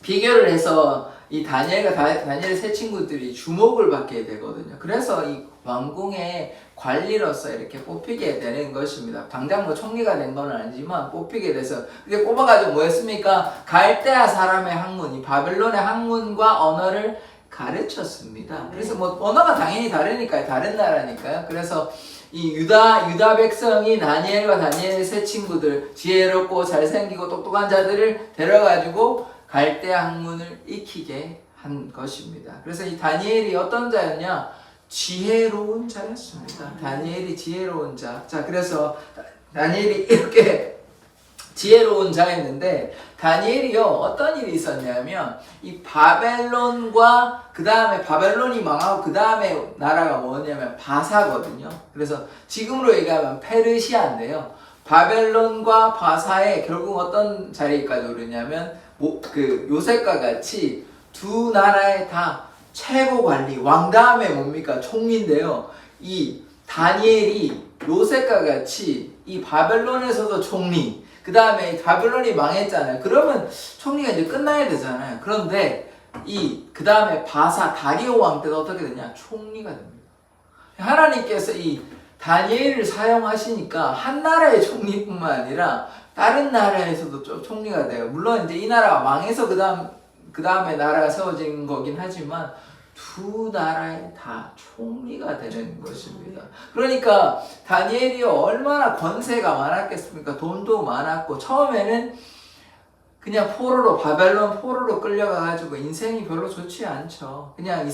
비교를 해서 이 다니엘과 다니엘의 세 친구들이 주목을 받게 되거든요. 그래서 이 왕궁의 관리로서 이렇게 뽑히게 되는 것입니다. 당장 뭐 총리가 된 건 아니지만 뽑히게 돼서 그게 뽑아가지고 뭐였습니까? 갈대아 사람의 학문, 이 바벨론의 학문과 언어를 가르쳤습니다. 그래서 뭐 언어가 당연히 다르니까요. 다른 나라니까요. 그래서 이 유다 백성이 다니엘과 다니엘의 세 친구들, 지혜롭고 잘생기고 똑똑한 자들을 데려가지고 갈대아 학문을 익히게 한 것입니다. 그래서 이 다니엘이 어떤 자였냐? 지혜로운 자였습니다. 다니엘이 지혜로운 자. 자, 그래서 다니엘이 이렇게 지혜로운 자였는데 다니엘이요 어떤 일이 있었냐면 이 바벨론과 그 다음에 바벨론이 망하고 그 다음에 나라가 뭐냐면 바사거든요. 그래서 지금으로 얘기하면 페르시아인데요. 바벨론과 바사에 결국 어떤 자리까지 오르냐면 그 요셉과 같이 두 나라의 다 최고 관리 왕 다음에 뭡니까 총리인데요. 이 다니엘이 요셉과 같이 이 바벨론에서도 총리, 그 다음에 바벨론이 망했잖아요. 그러면 총리가 이제 끝나야 되잖아요. 그런데 그 다음에 바사 다리오 왕 때도 어떻게 되냐? 총리가 됩니다. 하나님께서 이 다니엘을 사용하시니까 한 나라의 총리뿐만 아니라 다른 나라에서도 총리가 돼요. 물론 이제 이 나라가 망해서 그 다음에 나라가 세워진 거긴 하지만 두 나라에 다 총리가 되는 것입니다. 그러니까 다니엘이 얼마나 권세가 많았겠습니까? 돈도 많았고 처음에는 그냥 바벨론 포로로 끌려가가지고 인생이 별로 좋지 않죠. 그냥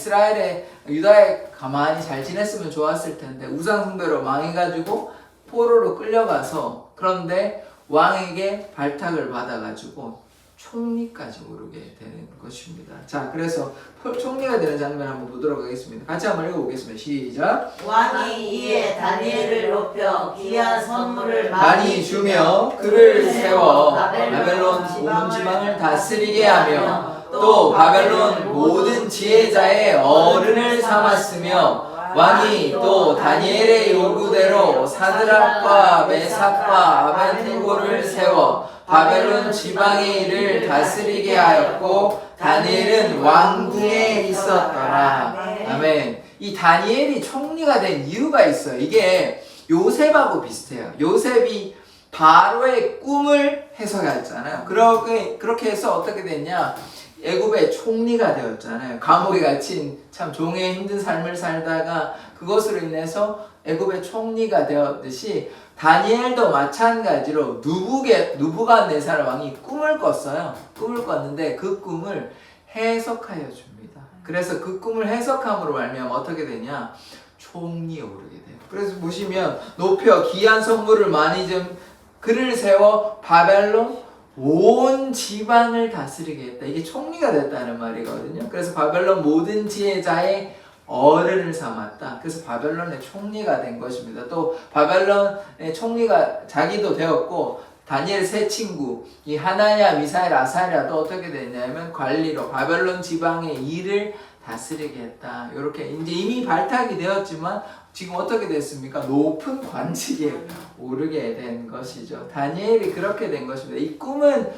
유다에 가만히 잘 지냈으면 좋았을 텐데 우상 숭배로 망해가지고 포로로 끌려가서 그런데 왕에게 발탁을 받아가지고 총리까지 오르게 되는 것입니다. 자, 그래서 총리가 되는 장면 한번 보도록 하겠습니다. 같이 한번 읽어보겠습니다. 시작. 왕이 이에 다니엘을 높여 귀한 선물을 많이 주며 그를 세워 바벨론 온 지방을 다스리게 하며 또 바벨론 모든 지혜자의 어른을 삼았으며 왕이 또 다니엘의 요구대로 사드락과 메삭과 아벤느고를 세워 바벨론 지방의 일을 다스리게 하였고 다니엘은 왕궁에 있었더라. 아멘. 이 다니엘이 총리가 된 이유가 있어요. 이게 요셉하고 비슷해요. 요셉이 바로의 꿈을 해석했잖아요. 그렇게 해서 어떻게 됐냐? 애굽의 총리가 되었잖아요. 감옥에 갇힌 참 종의 힘든 삶을 살다가 그것으로 인해서 애굽의 총리가 되었듯이 다니엘도 마찬가지로 누부갓네살 왕이 꿈을 꿨어요. 꿈을 꿨는데 그 꿈을 해석하여 줍니다. 그래서 그 꿈을 해석함으로 말미암아 어떻게 되냐? 총리에 오르게 돼요. 그래서 보시면 높여 귀한 선물을 많이 좀 그를 세워 바벨론 온 지방을 다스리게 했다. 이게 총리가 됐다는 말이거든요. 그래서 바벨론 모든 지혜자의 어른을 삼았다. 그래서 바벨론의 총리가 된 것입니다. 또 바벨론의 총리가 자기도 되었고 다니엘 세 친구 이 하나냐, 미사엘, 아사랴도 어떻게 됐냐면 관리로 바벨론 지방의 일을 다스리게 했다. 이렇게 이제 이미 발탁이 되었지만 지금 어떻게 됐습니까? 높은 관직에 오르게 된 것이죠. 다니엘이 그렇게 된 것입니다. 이 꿈은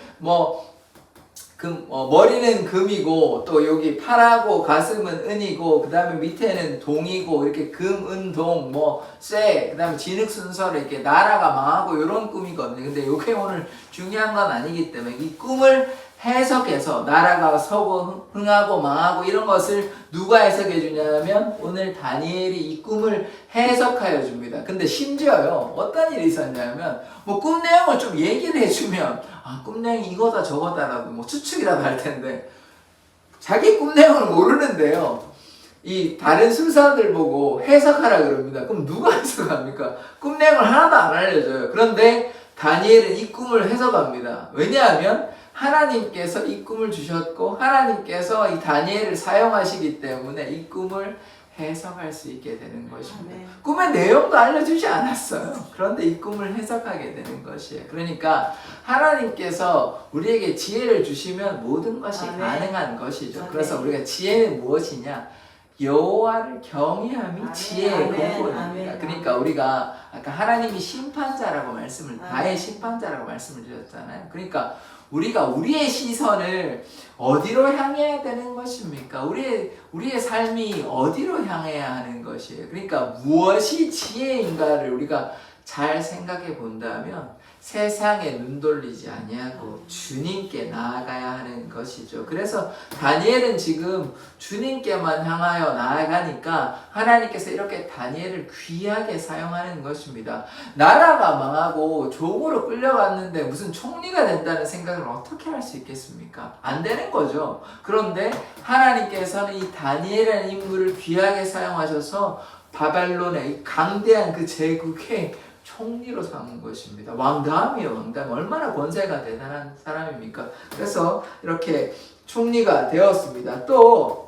머리는 금이고 또 여기 팔하고 가슴은 은이고 그 다음에 밑에는 동이고 이렇게 금, 은, 동, 쇠, 그 다음에 진흙 순서로 이렇게 나라가 망하고 이런 꿈이거든요. 근데 이게 오늘 중요한 건 아니기 때문에 이 꿈을 해석해서 나라가 서고 흥하고 망하고 이런 것을 누가 해석해 주냐면 오늘 다니엘이 이 꿈을 해석하여 줍니다. 근데 심지어요 어떤 일이 있었냐면 꿈 내용을 좀 얘기를 해주면 꿈 내용이 이거다 저거다라고 추측이라도 할 텐데 자기 꿈 내용을 모르는데요 이 다른 술사들 보고 해석하라 그럽니다. 그럼 누가 해석합니까? 꿈 내용을 하나도 안 알려줘요. 그런데 다니엘은 이 꿈을 해석합니다. 왜냐하면 하나님께서 이 꿈을 주셨고 하나님께서 이 다니엘을 사용하시기 때문에 이 꿈을 해석할 수 있게 되는 것입니다. 아멘. 꿈의 내용도 알려주지 않았어요. 그런데 이 꿈을 해석하게 되는 것이에요. 그러니까 하나님께서 우리에게 지혜를 주시면 모든 것이 아멘. 가능한 것이죠. 아멘. 그래서 우리가 지혜는 무엇이냐? 여호와를 경외함이 아멘. 지혜의 아멘. 근본입니다. 아멘. 그러니까 우리가 아까 하나님이 심판자라고 말씀을 아멘. 나의 심판자라고 말씀을 드렸잖아요. 그러니까 우리가 우리의 시선을 어디로 향해야 되는 것입니까? 우리의 삶이 어디로 향해야 하는 것이에요. 그러니까 무엇이 지혜인가를 우리가 잘 생각해 본다면 세상에 눈 돌리지 아니하고 주님께 나아가야 하는 것이죠. 그래서 다니엘은 지금 주님께만 향하여 나아가니까 하나님께서 이렇게 다니엘을 귀하게 사용하는 것입니다. 나라가 망하고 종으로 끌려갔는데 무슨 총리가 된다는 생각을 어떻게 할 수 있겠습니까? 안 되는 거죠. 그런데 하나님께서는 이 다니엘이라는 인물을 귀하게 사용하셔서 바벨론의 강대한 그 제국의 총리로 삼은 것입니다. 왕담이에요. 왕담. 얼마나 권세가 대단한 사람입니까? 그래서 이렇게 총리가 되었습니다. 또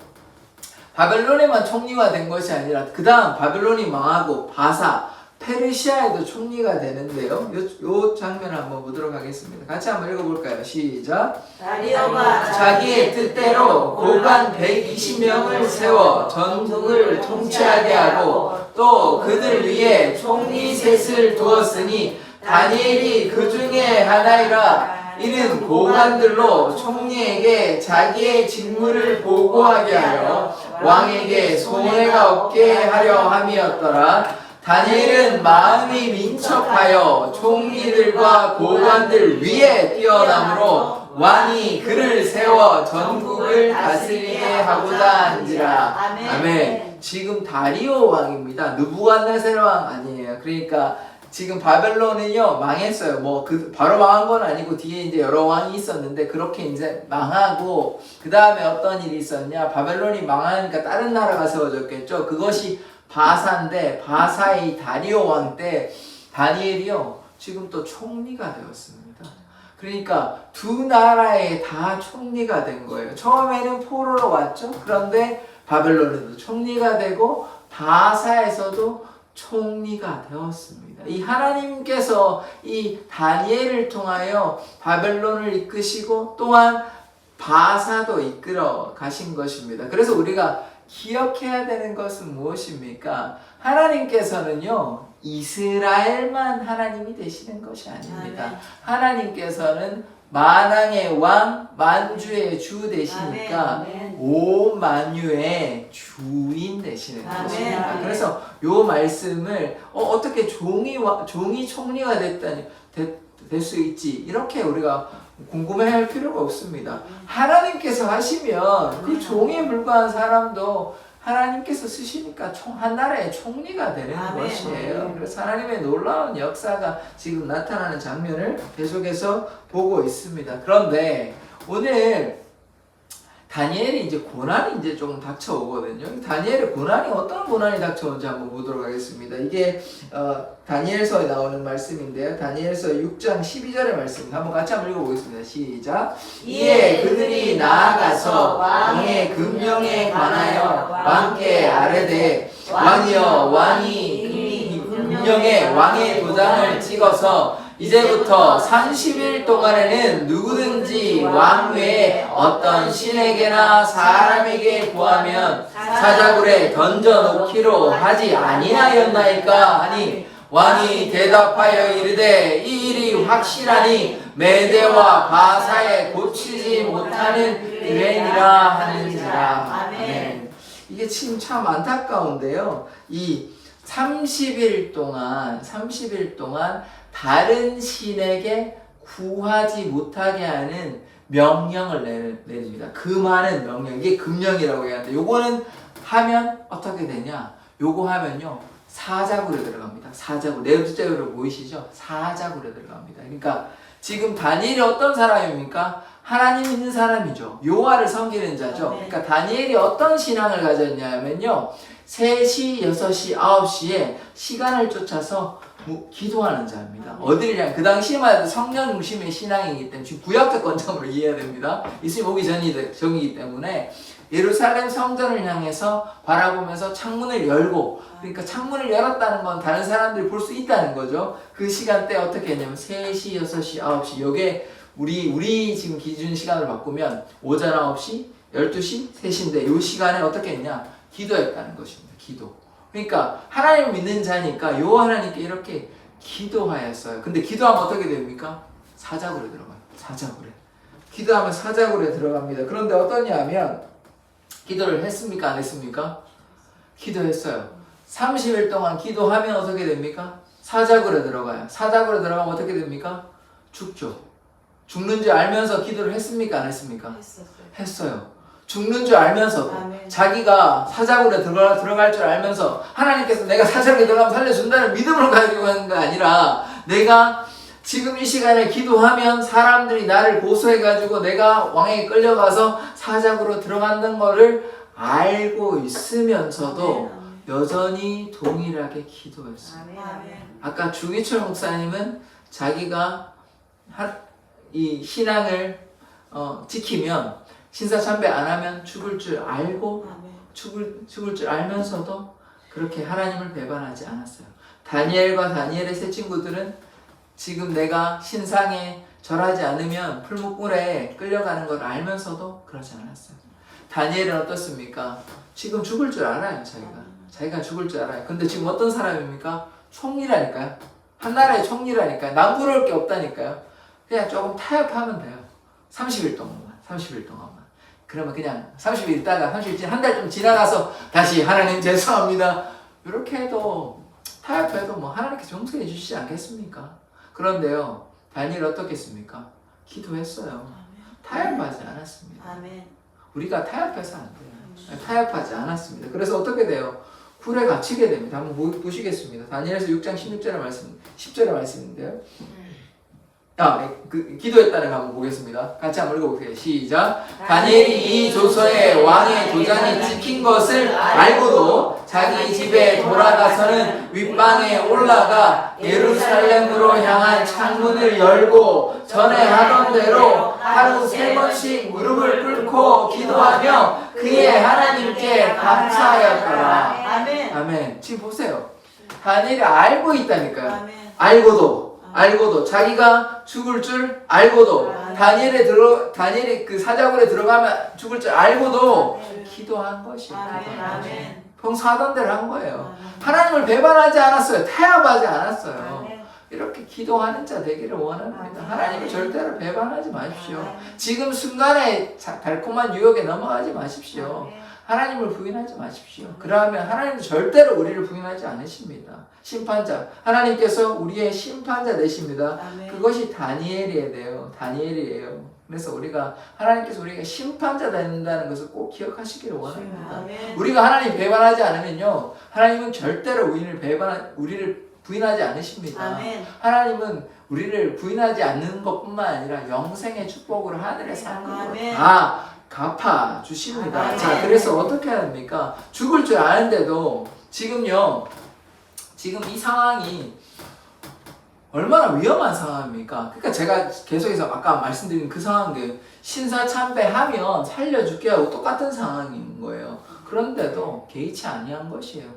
바벨론에만 총리가 된 것이 아니라 그 다음 바벨론이 망하고 바사, 페르시아에도 총리가 되는데요. 요 장면 한번 보도록 하겠습니다. 같이 한번 읽어볼까요? 시작. 다리오가 자기의 뜻대로 고관 120명을 세워 전국을 통치하게 하고 또 그들 위에 총리 셋을 두었으니 다니엘이 그 중에 하나이라. 이는 고관들로 총리에게 자기의 직무를 보고하게 하여 왕에게 손해가 없게 하려 함이었더라. 다니엘은 마음이 민첩하여 총리들과 고관들 위에 뛰어남으로 왕이 그를 세워 전국을 다스리게 하고자 한지라. 아멘. 아멘. 지금 다리오 왕입니다. 느부갓네살 왕 아니에요. 그러니까 지금 바벨론은요 망했어요. 바로 망한 건 아니고 뒤에 이제 여러 왕이 있었는데 그렇게 이제 망하고 그 다음에 어떤 일이 있었냐? 바벨론이 망하니까 다른 나라가 세워졌겠죠. 그것이 바사인데 바사의 다리오 왕 때 다니엘이요 지금 또 총리가 되었습니다. 그러니까 두 나라에 다 총리가 된 거예요. 처음에는 포로로 왔죠. 그런데 바벨론에도 총리가 되고 바사에서도 총리가 되었습니다. 이 하나님께서 이 다니엘을 통하여 바벨론을 이끄시고 또한 바사도 이끌어 가신 것입니다. 그래서 우리가 기억해야 되는 것은 무엇입니까? 하나님께서는요, 이스라엘만 하나님이 되시는 것이 아닙니다. 하나님께서는 만왕의 왕, 만주의 주 되시니까 온 만유의 주인 되시는 것입니다. 그래서 요 말씀을 어떻게 종이 총리가 될 수 있지, 이렇게 우리가 궁금해할 필요가 없습니다. 하나님께서 하시면 그 종에 불과한 사람도 하나님께서 쓰시니까 한 나라의 총리가 되는 것이에요. 그래서 하나님의 놀라운 역사가 지금 나타나는 장면을 계속해서 보고 있습니다. 그런데 오늘 다니엘이 이제 고난이 이제 조금 닥쳐오거든요. 다니엘의 고난이 어떤 고난이 닥쳐오는지 한번 보도록 하겠습니다. 이게 다니엘서에 나오는 말씀인데요. 다니엘서 6장 12절의 말씀입니다. 한번 같이 한번 읽어보겠습니다. 시작. 이에 그들이 나아가서 왕의 금령에 관하여 왕께 아뢰되 왕이여 왕이 금령에 왕의 도장을 찍어서 이제부터 30일 동안에는 누구든지 왕 외에 어떤 신에게나 사람에게 구하면 사자굴에 던져놓기로 하지 아니하였나이까 하니 왕이 대답하여 이르되 이 일이 확실하니 메대와 바사에 고치지 못하는 유행이라 하는지라. 아멘. 이게 지금 참 안타까운데요. 이 30일 동안 다른 신에게 구하지 못하게 하는 명령을 내립니다. 그 많은 명령, 이게 금령이라고 얘기하는데, 요거는 하면 어떻게 되냐? 요거 하면요, 사자굴에 들어갑니다. 사자굴. 네 번째로 보이시죠? 사자굴에 들어갑니다. 그러니까 지금 다니엘이 어떤 사람입니까? 하나님 있는 사람이죠. 여호와를 섬기는 자죠. 그러니까 다니엘이 어떤 신앙을 가졌냐면요, 3시, 6시, 9시에 시간을 쫓아서 기도하는 자입니다. 어디냐? 그 당시에만 해도 성령 중심의 신앙이기 때문에, 지금 구약적 관점으로 이해해야 됩니다. 예수님 오기 전이기 때문에 예루살렘 성전을 향해서 바라보면서 창문을 열고, 그러니까 창문을 열었다는 건 다른 사람들이 볼 수 있다는 거죠. 그 시간대 어떻게 했냐면 3시, 6시, 9시, 요게 우리 지금 기준 시간을 바꾸면 오전 9시, 12시, 3시인데 요 시간에 어떻게 했냐? 기도했다는 것입니다. 기도. 그러니까 하나님을 믿는 자니까 요 하나님께 이렇게 기도하였어요. 근데 기도하면 어떻게 됩니까? 사자굴에 들어가요. 사자굴에. 기도하면 사자굴에 들어갑니다. 그런데 어떠냐면, 기도를 했습니까? 안 했습니까? 기도했어요. 30일 동안 기도하면 어떻게 됩니까? 사자굴에 들어가요. 사자굴에 들어가면 어떻게 됩니까? 죽죠. 죽는 줄 알면서 기도를 했습니까? 안 했습니까? 했어요. 죽는 줄 알면서도, 자기가 사자굴에 들어갈 줄 알면서, 하나님께서 내가 사자굴에 들어가면 살려준다는 믿음을 가지고 하는 게 아니라, 내가 지금 이 시간에 기도하면 사람들이 나를 고소해가지고 내가 왕에게 끌려가서 사자굴로 들어간다는 거를 알고 있으면서도 여전히 동일하게 기도했어요. 아까 주기철 목사님은 자기가 이 신앙을 지키면, 신사참배 안 하면 죽을 줄 알고, 죽을 줄 알면서도 그렇게 하나님을 배반하지 않았어요. 다니엘과 다니엘의 세 친구들은 지금 내가 신상에 절하지 않으면 풀무불에 끌려가는 걸 알면서도 그러지 않았어요. 다니엘은 어떻습니까? 지금 죽을 줄 알아요. 자기가 죽을 줄 알아요. 근데 지금 어떤 사람입니까? 총리라니까요. 한 나라의 총리라니까요. 남부러울 게 없다니까요. 그냥 조금 타협하면 돼요. 30일 동안만. 그러면 그냥 30일 있다가 30일 한 달 좀 지나가서 다시 하나님 죄송합니다. 이렇게 해도, 타협해도 뭐 하나님께서 용서해 주시지 않겠습니까? 그런데요, 다니엘 어떻겠습니까? 기도했어요. 타협하지 않았습니다. 우리가 타협해서 안 돼요. 타협하지 않았습니다. 그래서 어떻게 돼요? 굴에 갇히게 됩니다. 한번 보시겠습니다. 다니엘서 6장 16절의 말씀, 10절의 말씀인데요. 기도했다는 거 한번 보겠습니다. 같이 한번 읽어볼게요. 시작. 다니엘이 이 조서에 왕의 도장이 찍힌 것을 알고도 자기 집에 돌아가서는 윗방에 올라가 예루살렘으로 향한 창문을 열고 전에 하던 대로 하루 3번씩 무릎을 꿇고 기도하며 그의 하나님께 감사하였더라. 아멘. 아멘. 지금 보세요. 다니엘이 알고 있다니까요. 아멘. 알고도 자기가 죽을 줄 알고도 다니엘이 그 사자굴에 들어가면 죽을 줄 알고도 기도한 것이에요. 아멘. 평소 하던 대로 한 거예요. 하나님을 배반하지 않았어요. 타협하지 않았어요. 아멘. 이렇게 기도하는 자 되기를 원합니다. 아멘. 하나님을 절대로 배반하지 마십시오. 아멘. 지금 순간에 달콤한 유혹에 넘어가지 마십시오. 하나님을 부인하지 마십시오. 그러면 하나님은 절대로 우리를 부인하지 않으십니다. 심판자. 하나님께서 우리의 심판자 되십니다. 아멘. 그것이 다니엘이에요. 그래서 하나님께서 우리가 심판자 된다는 것을 꼭 기억하시기를 원합니다. 아멘. 우리가 하나님 배반하지 않으면요, 하나님은 절대로 우리를 부인하지 않으십니다. 아멘. 하나님은 우리를 부인하지 않는 것뿐만 아니라 영생의 축복으로 하늘의 상급으로 아멘. 다 갚아 주십니다. 아멘. 자, 그래서 어떻게 해야 됩니까? 죽을 줄 아는데도 지금 이 상황이 얼마나 위험한 상황입니까? 그러니까 제가 계속해서 아까 말씀드린 그 상황들 신사참배하면 살려줄게 하고 똑같은 상황인 거예요. 그런데도 개의치 아니한 것이에요.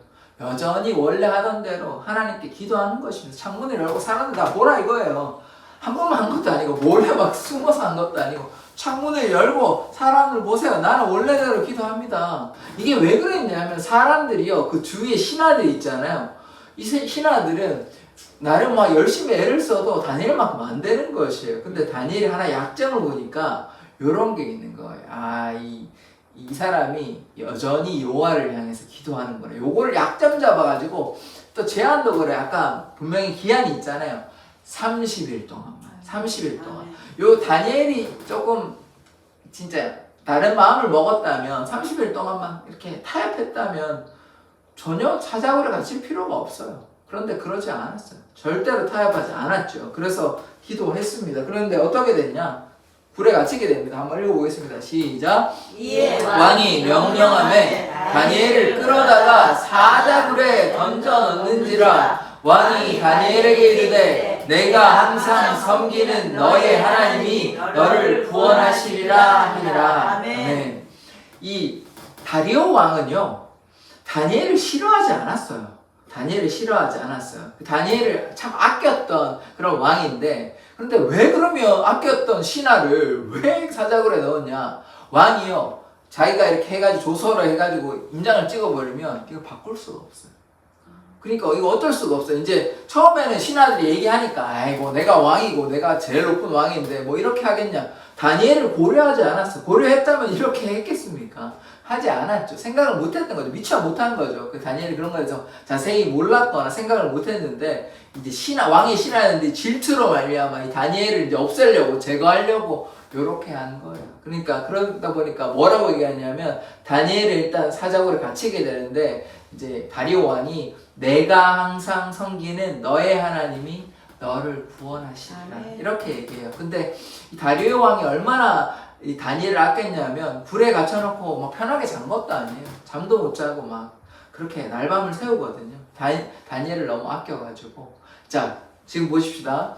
여전히 원래 하던 대로 하나님께 기도하는 것입니다. 창문을 열고 사람들 다 보라 이거예요. 한 번만 한 것도 아니고 몰래 막 숨어서 한 것도 아니고 창문을 열고 사람들 보세요. 나는 원래대로 기도합니다. 이게 왜 그랬냐면 사람들이요, 그 주위에 신하들이 있잖아요. 이 신하들은 나름 막 열심히 애를 써도 다니엘만큼 안 되는 것이에요. 근데 다니엘이 하나 약점을 보니까 요런 게 있는 거예요. 이 사람이 여전히 여호와를 향해서 기도하는 거래. 요거를 약점 잡아가지고 또 제한도 그래. 아까 분명히 기한이 있잖아요. 30일 동안만. 30일 동안. 요 다니엘이 조금 진짜 다른 마음을 먹었다면 30일 동안만 이렇게 타협했다면 전혀 사자굴에 갇힐 필요가 없어요. 그런데 그러지 않았어요. 절대로 타협하지 않았죠. 그래서 기도했습니다. 그런데 어떻게 됐냐? 불에 갇히게 됩니다. 한번 읽어보겠습니다. 시작. 이에 왕이 명령하매 다니엘을 끌어다가 사자굴에 던져 넣는지라. 왕이 다니엘에게 이르되 내가 항상 섬기는 너의 하나님이 너를 구원하시리라 하니라. 아멘. 이 다리오 왕은요, 다니엘을 싫어하지 않았어요. 다니엘을 참 아꼈던 그런 왕인데, 그런데 왜 그러면 아꼈던 신하를 왜 사자굴에 넣었냐? 왕이요, 자기가 이렇게 해가지고 조서를 해가지고 임장을 찍어버리면 이걸 바꿀 수가 없어요. 그러니까 이거 어쩔 수가 없어요. 이제 처음에는 신하들이 얘기하니까 아이고 내가 왕이고 내가 제일 높은 왕인데 뭐 이렇게 하겠냐. 다니엘을 고려하지 않았어. 고려했다면 이렇게 했겠습니까? 하지 않았죠. 생각을 못했던 거죠. 미처 못한 거죠. 그 다니엘이 그런 거에서 자세히 몰랐거나 생각을 못했는데 이제 왕의 신하였는데 질투로 말미암아 이 다니엘을 이제 없애려고 제거하려고 요렇게 한 거예요. 그러니까 그러다 보니까 뭐라고 얘기하냐면 다니엘을 일단 사자굴에 갇히게 되는데 이제 다리오 왕이 내가 항상 섬기는 너의 하나님이 너를 구원하시리라. 아멘. 이렇게 얘기해요. 근데 이 다리오 왕이 얼마나 이 다니엘을 아꼈냐면 불에 갇혀놓고 막 편하게 잔 것도 아니에요. 잠도 못 자고 막 그렇게 날밤을 새우거든요. 다니엘을 너무 아껴가지고. 자, 지금 보십시다.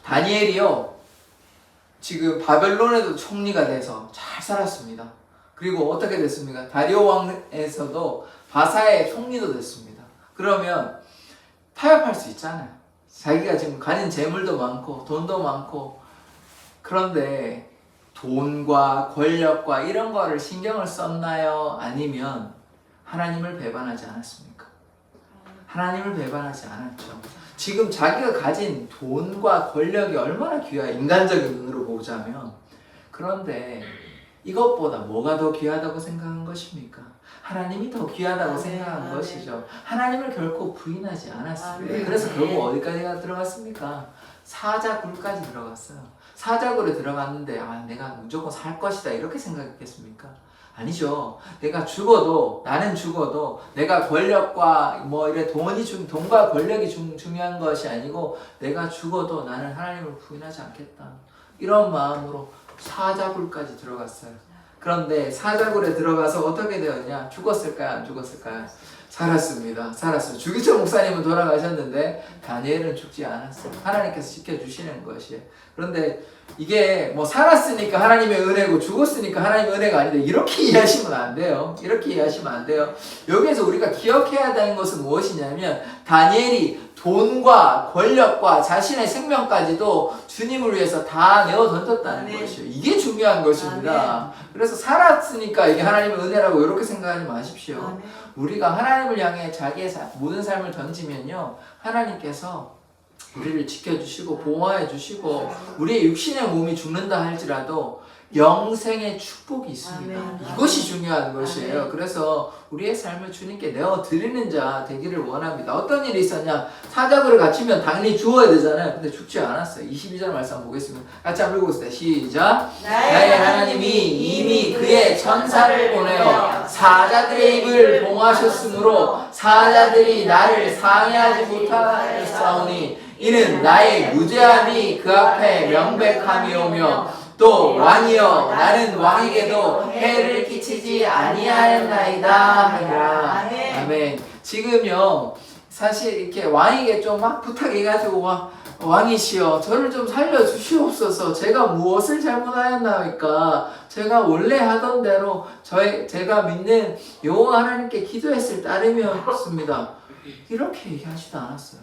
다니엘이요, 지금 바벨론에도 총리가 돼서 잘 살았습니다. 그리고 어떻게 됐습니까? 다리오 왕에서도 바사의 총리도 됐습니다. 그러면 타협할 수 있잖아요. 자기가 지금 가진 재물도 많고 돈도 많고. 그런데 돈과 권력과 이런 거를 신경을 썼나요? 아니면 하나님을 배반하지 않았습니까? 하나님을 배반하지 않았죠. 지금 자기가 가진 돈과 권력이 얼마나 귀해요. 인간적인 눈으로 보자면. 그런데 이것보다 뭐가 더 귀하다고 생각한 것입니까? 하나님이 더 귀하다고 생각한 것이죠. 하나님을 결코 부인하지 않았습니다. 그래서 결국 어디까지 들어갔습니까? 사자굴까지 들어갔어요. 사자굴에 들어갔는데 내가 무조건 살 것이다 이렇게 생각했겠습니까? 아니죠. 내가 죽어도, 나는 죽어도 내가 권력과 뭐 이래 돈과 권력이 중요한 것이 아니고 내가 죽어도 나는 하나님을 부인하지 않겠다. 이런 마음으로 사자굴까지 들어갔어요. 그런데 사자굴에 들어가서 어떻게 되었냐? 죽었을까요? 안 죽었을까요? 살았습니다. 살았어요. 주기철 목사님은 돌아가셨는데 다니엘은 죽지 않았어요. 하나님께서 지켜주시는 것이에요. 그런데 이게 뭐 살았으니까 하나님의 은혜고 죽었으니까 하나님의 은혜가 아닌데 이렇게 이해하시면 안 돼요. 이렇게 이해하시면 안 돼요. 여기에서 우리가 기억해야 되는 것은 무엇이냐면 다니엘이 돈과 권력과 자신의 생명까지도 주님을 위해서 다 내어 던졌다는 아멘. 것이에요. 이게 중요한 것입니다. 아멘. 그래서 살았으니까 이게 하나님의 은혜라고 이렇게 생각하지 마십시오. 아멘. 우리가 하나님을 향해 자기의 모든 삶을 던지면요, 하나님께서 우리를 지켜주시고 보호해 주시고 우리의 육신의 몸이 죽는다 할지라도 영생의 축복이 있습니다. 아멘. 이것이 중요한 것이에요. 아멘. 그래서 우리의 삶을 주님께 내어 드리는 자 되기를 원합니다. 어떤 일이 있었냐? 사자굴에 갇히면 당연히 죽어야 되잖아요. 근데 죽지 않았어요. 22절 말씀 보겠습니다. 같이 한번 읽어보겠습니다. 시작. 나의 하나님이 이미 그의 천사를 보내어 사자들의 입을 봉하셨으므로 사자들이 나를 상해하지 못하였사오니 이는 나의 무죄함이 그 앞에 명백함이오며 또 왕이여 나는 왕에게도 해를 끼치지 아니하였나이다 하니라. 아멘. 아멘. 지금요 사실 이렇게 왕에게 좀 막 부탁해가지고 막 왕이시여 저를 좀 살려주시옵소서. 제가 무엇을 잘못하였나이까? 제가 원래 하던 대로 제가 믿는 여호와 하나님께 기도했을 따름이었습니다. 이렇게 얘기하지도 않았어요.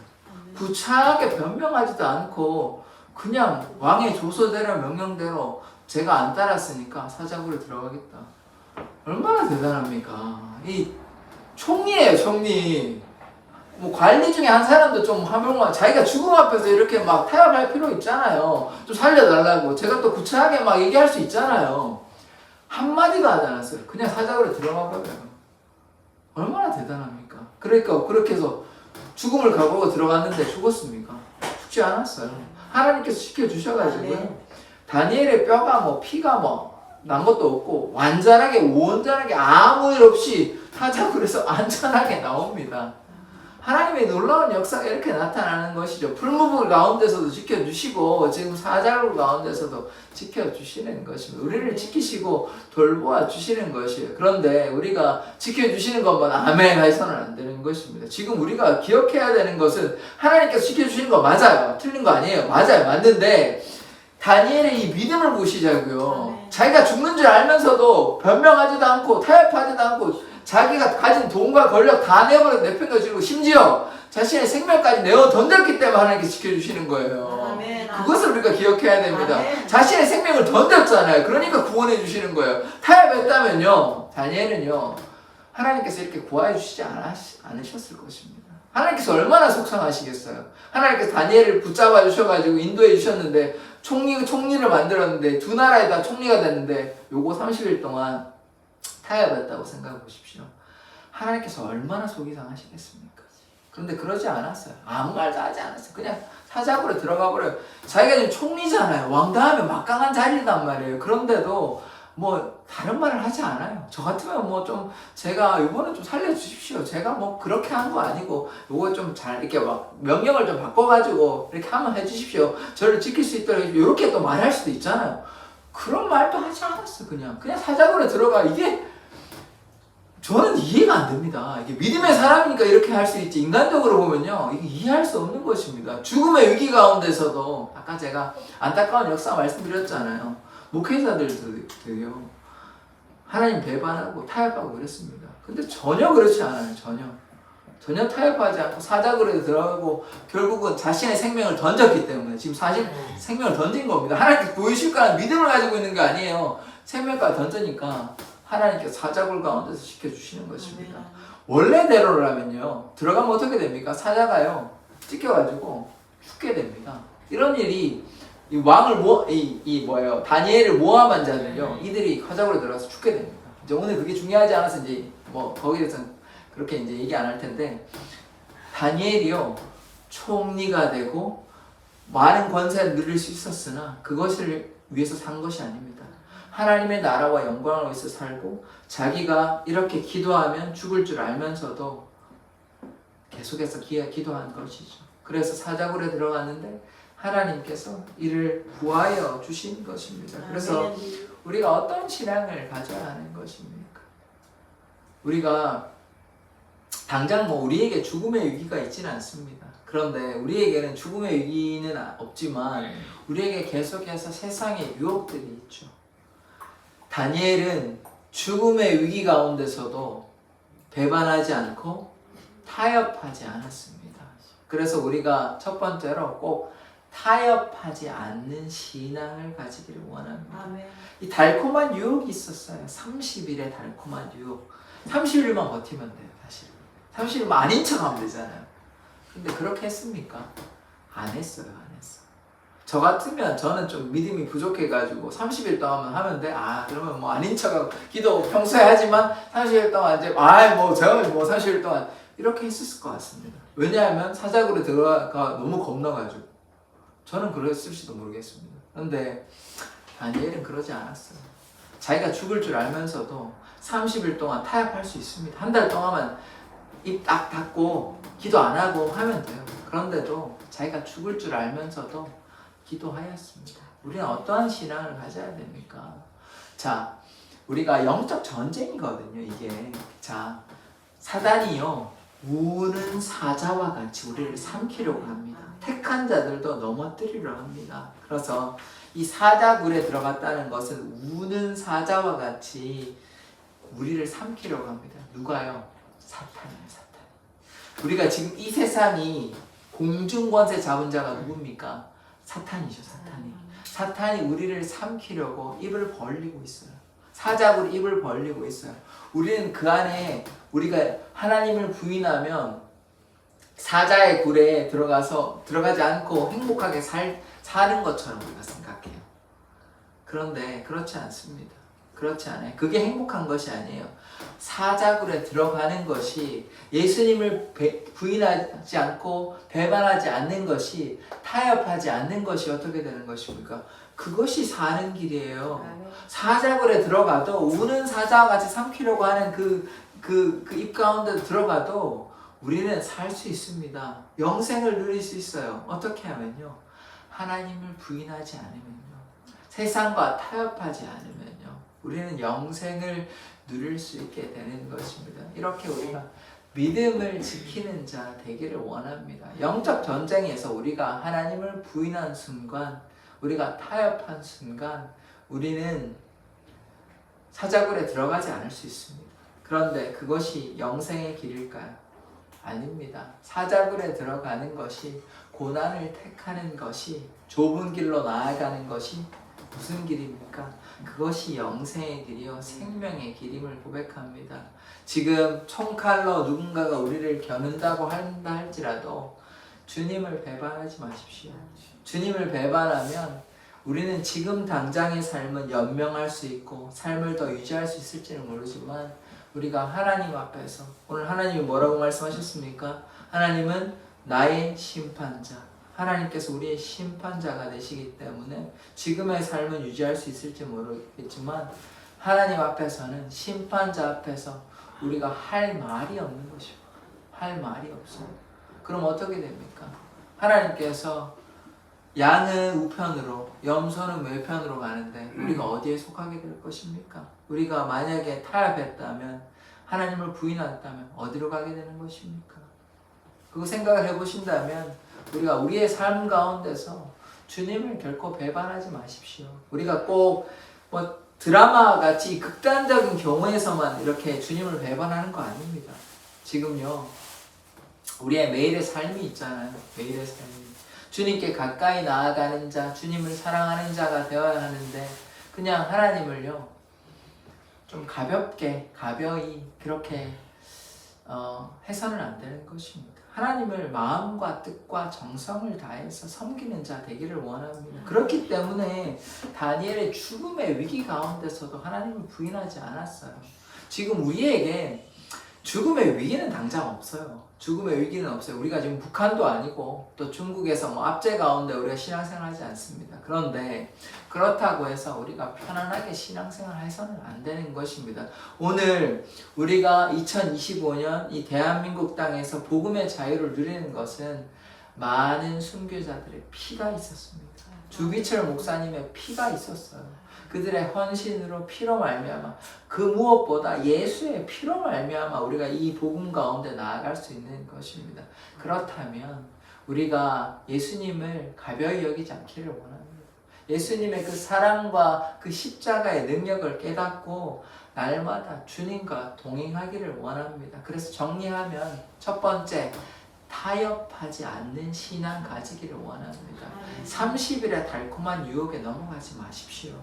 구차하게 변명하지도 않고 그냥 왕의 조서대로 명령대로 제가 안 따랐으니까 사자굴에 들어가겠다. 얼마나 대단합니까? 이 총리예요, 총리. 뭐 관리 중에 한 사람도 좀 하면 자기가 죽음 앞에서 이렇게 막 타협할 필요 있잖아요. 좀 살려달라고. 제가 또 구차하게 막 얘기할 수 있잖아요. 한마디도 하지 않았어요. 그냥 사자굴에 들어가 버려요. 얼마나 대단합니까? 그러니까 그렇게 해서 죽음을 각오하고 들어갔는데 죽었습니까? 죽지 않았어요. 하나님께서 지켜주셔가지고요. 다니엘의 뼈가 뭐 피가 뭐 난 것도 없고 완전하게 온전하게 아무 일 없이 사자굴에서 안전하게 나옵니다. 하나님의 놀라운 역사가 이렇게 나타나는 것이죠. 풀무불 가운데서도 지켜주시고 지금 사자굴 가운데서도 지켜주시는 것입니다. 우리를 지키시고 돌보아 주시는 것이에요. 그런데 우리가 지켜주시는 것만 아멘 해서는 안 되는 것입니다. 지금 우리가 기억해야 되는 것은 하나님께서 지켜주시는 거 맞아요. 틀린 거 아니에요. 맞아요. 맞는데 다니엘의 이 믿음을 보시자고요. 아멘. 자기가 죽는 줄 알면서도 변명하지도 않고 타협하지도 않고 자기가 가진 돈과 권력 다 내팽개치고 심지어 자신의 생명까지 내어 던졌기 때문에 하나님께 지켜주시는 거예요. 아멘. 그것을 우리가 기억해야 됩니다. 아멘. 자신의 생명을 던졌잖아요. 그러니까 구원해 주시는 거예요. 타협했다면요, 다니엘은요, 하나님께서 이렇게 구하여 주시지 않으셨을 것입니다. 하나님께서 얼마나 속상하시겠어요. 하나님께서 다니엘을 붙잡아 주셔가지고 인도해 주셨는데 총리를 만들었는데 두 나라에 다 총리가 됐는데 요거 30일 동안 타협했다고 생각해 보십시오. 하나님께서 얼마나 속이 상하시겠습니까? 그런데 그러지 않았어요. 아무 말도 하지 않았어요. 그냥 사자굴에 들어가 버려요. 자기가 지금 총리잖아요. 왕 다음에 막강한 자리단 말이에요. 그런데도 뭐 다른 말을 하지 않아요. 저 같으면 뭐 좀 제가 이번에 좀 살려주십시오. 제가 뭐 그렇게 한 거 아니고 요거 좀 잘 이렇게 막 명령을 좀 바꿔가지고 이렇게 한번 해주십시오. 저를 지킬 수 있도록 이렇게 또 말할 수도 있잖아요. 그런 말도 하지 않았어. 그냥 사자굴에 들어가. 이게 저는 이해가 안 됩니다. 이게 믿음의 사람이니까 이렇게 할 수 있지. 인간적으로 보면요, 이게 이해할 수 없는 것입니다. 죽음의 위기 가운데서도 아까 제가 안타까운 역사 말씀드렸잖아요. 목회자들도요, 하나님 배반하고 타협하고 그랬습니다. 근데 전혀 그렇지 않아요. 전혀 타협하지 않고 사자굴에 들어가고 결국은 자신의 생명을 던졌기 때문에 지금 사실 생명을 던진 겁니다. 하나님께 보이실 거라는 믿음을 가지고 있는 게 아니에요. 생명까지 던지니까 하나님께서 사자굴 가운데서 지켜주시는 것입니다. 원래대로라면요, 들어가면 어떻게 됩니까? 사자가요, 찢겨가지고 죽게 됩니다. 이런 일이 이 왕을 다니엘을 모함한 자들요, 이들이 사자굴에 들어가서 죽게 됩니다. 이제 오늘 그게 중요하지 않아서 이제 뭐 거기에 대해서는 그렇게 이제 얘기 안 할 텐데, 다니엘이요, 총리가 되고 많은 권세를 누릴 수 있었으나 그것을 위해서 산 것이 아닙니다. 하나님의 나라와 영광을 위해서 살고 자기가 이렇게 기도하면 죽을 줄 알면서도 계속해서 기도한 것이죠. 그래서 사자굴에 들어갔는데 하나님께서 이를 구하여 주신 것입니다. 그래서 우리가 어떤 신앙을 가져야 하는 것입니까? 우리가 당장 우리에게 죽음의 위기가 있지는 않습니다. 그런데 우리에게는 죽음의 위기는 없지만 우리에게 계속해서 세상의 유혹들이 있죠. 다니엘은 죽음의 위기 가운데서도 배반하지 않고 타협하지 않았습니다. 그래서 우리가 첫 번째로 꼭 타협하지 않는 신앙을 가지기를 원합니다. 아멘. 이 달콤한 유혹이 있었어요. 30일의 달콤한 유혹. 30일만 버티면 돼요, 사실. 30일만 아닌 척 하면 되잖아요. 근데 그렇게 했습니까? 안 했어요, 안 했어. 저 같으면 저는 좀 믿음이 부족해가지고 30일 동안만 하면 돼? 그러면 아닌 척하고 기도 평소에 하지만 30일 동안 이제 저는 30일 동안 이렇게 했을 것 같습니다. 왜냐하면 사자굴에 들어가 너무 겁나가지고 저는 그랬을지도 모르겠습니다. 그런데 다니엘은 그러지 않았어요. 자기가 죽을 줄 알면서도 30일 동안 타협할 수 있습니다. 한 달 동안만 입 딱 닫고 기도 안 하고 하면 돼요. 그런데도 자기가 죽을 줄 알면서도 기도하였습니다. 우리는 어떠한 신앙을 가져야 됩니까? 자, 우리가 영적 전쟁이거든요, 이게. 자, 사단이요, 우는 사자와 같이 우리를 삼키려고 합니다. 택한 자들도 넘어뜨리려 합니다. 그래서 이 사자굴에 들어갔다는 것은 우는 사자와 같이 우리를 삼키려고 합니다. 누가요? 사탄이에요, 사탄. 우리가 지금 이 세상이 공중권세 잡은 자가 누굽니까? 사탄이죠, 사탄이. 사탄이 우리를 삼키려고 입을 벌리고 있어요. 사자굴 입을 벌리고 있어요. 우리는 그 안에 우리가 하나님을 부인하면 사자의 굴에 들어가지 않고 행복하게 사는 것처럼 우리가 생각해요. 그런데 그렇지 않습니다. 그렇지 않아요. 그게 행복한 것이 아니에요. 사자굴에 들어가는 것이 예수님을 부인하지 않고 배반하지 않는 것이, 타협하지 않는 것이 어떻게 되는 것입니까? 그것이 사는 길이에요. 사자굴에 들어가도 우는 사자와 같이 삼키려고 하는 그 입 가운데 들어가도 우리는 살 수 있습니다. 영생을 누릴 수 있어요. 어떻게 하면요? 하나님을 부인하지 않으면요. 세상과 타협하지 않으면요. 우리는 영생을 누릴 수 있게 되는 것입니다. 이렇게 우리가 믿음을 지키는 자 되기를 원합니다. 영적 전쟁에서 우리가 하나님을 부인한 순간, 우리가 타협한 순간 우리는 사자굴에 들어가지 않을 수 있습니다. 그런데 그것이 영생의 길일까요? 아닙니다. 사자굴에 들어가는 것이, 고난을 택하는 것이, 좁은 길로 나아가는 것이 무슨 길입니까? 그것이 영생의 길이요 생명의 길임을 고백합니다. 지금 총칼로 누군가가 우리를 겨눈다고 한다 할지라도 주님을 배반하지 마십시오. 주님을 배반하면 우리는 지금 당장의 삶은 연명할 수 있고 삶을 더 유지할 수 있을지는 모르지만 우리가 하나님 앞에서, 오늘 하나님이 뭐라고 말씀하셨습니까? 하나님은 나의 심판자, 하나님께서 우리의 심판자가 되시기 때문에 지금의 삶은 유지할 수 있을지 모르겠지만 하나님 앞에서는, 심판자 앞에서 우리가 할 말이 없는 것이고, 할 말이 없어요. 그럼 어떻게 됩니까? 하나님께서 양은 우편으로, 염소는 외편으로 가는데 우리가 어디에 속하게 될 것입니까? 우리가 만약에 타협했다면, 하나님을 부인했다면 어디로 가게 되는 것입니까? 그 생각을 해보신다면 우리가 우리의 삶 가운데서 주님을 결코 배반하지 마십시오. 우리가 꼭 드라마 같이 극단적인 경우에서만 이렇게 주님을 배반하는 거 아닙니다. 지금요, 우리의 매일의 삶이 있잖아요. 매일의 삶이. 주님께 가까이 나아가는 자, 주님을 사랑하는 자가 되어야 하는데 그냥 하나님을요 좀 가벼이 그렇게 해서는 안 되는 것입니다. 하나님을 마음과 뜻과 정성을 다해서 섬기는 자 되기를 원합니다. 그렇기 때문에 다니엘의 죽음의 위기 가운데서도 하나님을 부인하지 않았어요. 지금 우리에게 죽음의 위기는 당장 없어요. 죽음의 위기는 없어요. 우리가 지금 북한도 아니고 또 중국에서 뭐 압제 가운데 우리가 신앙생활 하지 않습니다. 그런데 그렇다고 해서 우리가 편안하게 신앙생활 해서는 안 되는 것입니다. 오늘 우리가 2025년 이 대한민국 땅에서 복음의 자유를 누리는 것은 많은 순교자들의 피가 있었습니다. 주기철 목사님의 피가 있었어요. 그들의 헌신으로 피로 말미암아 그 무엇보다 예수의 피로 말미암아 우리가 이 복음 가운데 나아갈 수 있는 것입니다. 그렇다면 우리가 예수님을 가벼이 여기지 않기를 원합니다. 예수님의 그 사랑과 그 십자가의 능력을 깨닫고 날마다 주님과 동행하기를 원합니다. 그래서 정리하면 첫 번째, 타협하지 않는 신앙 가지기를 원합니다. 30일의 달콤한 유혹에 넘어가지 마십시오.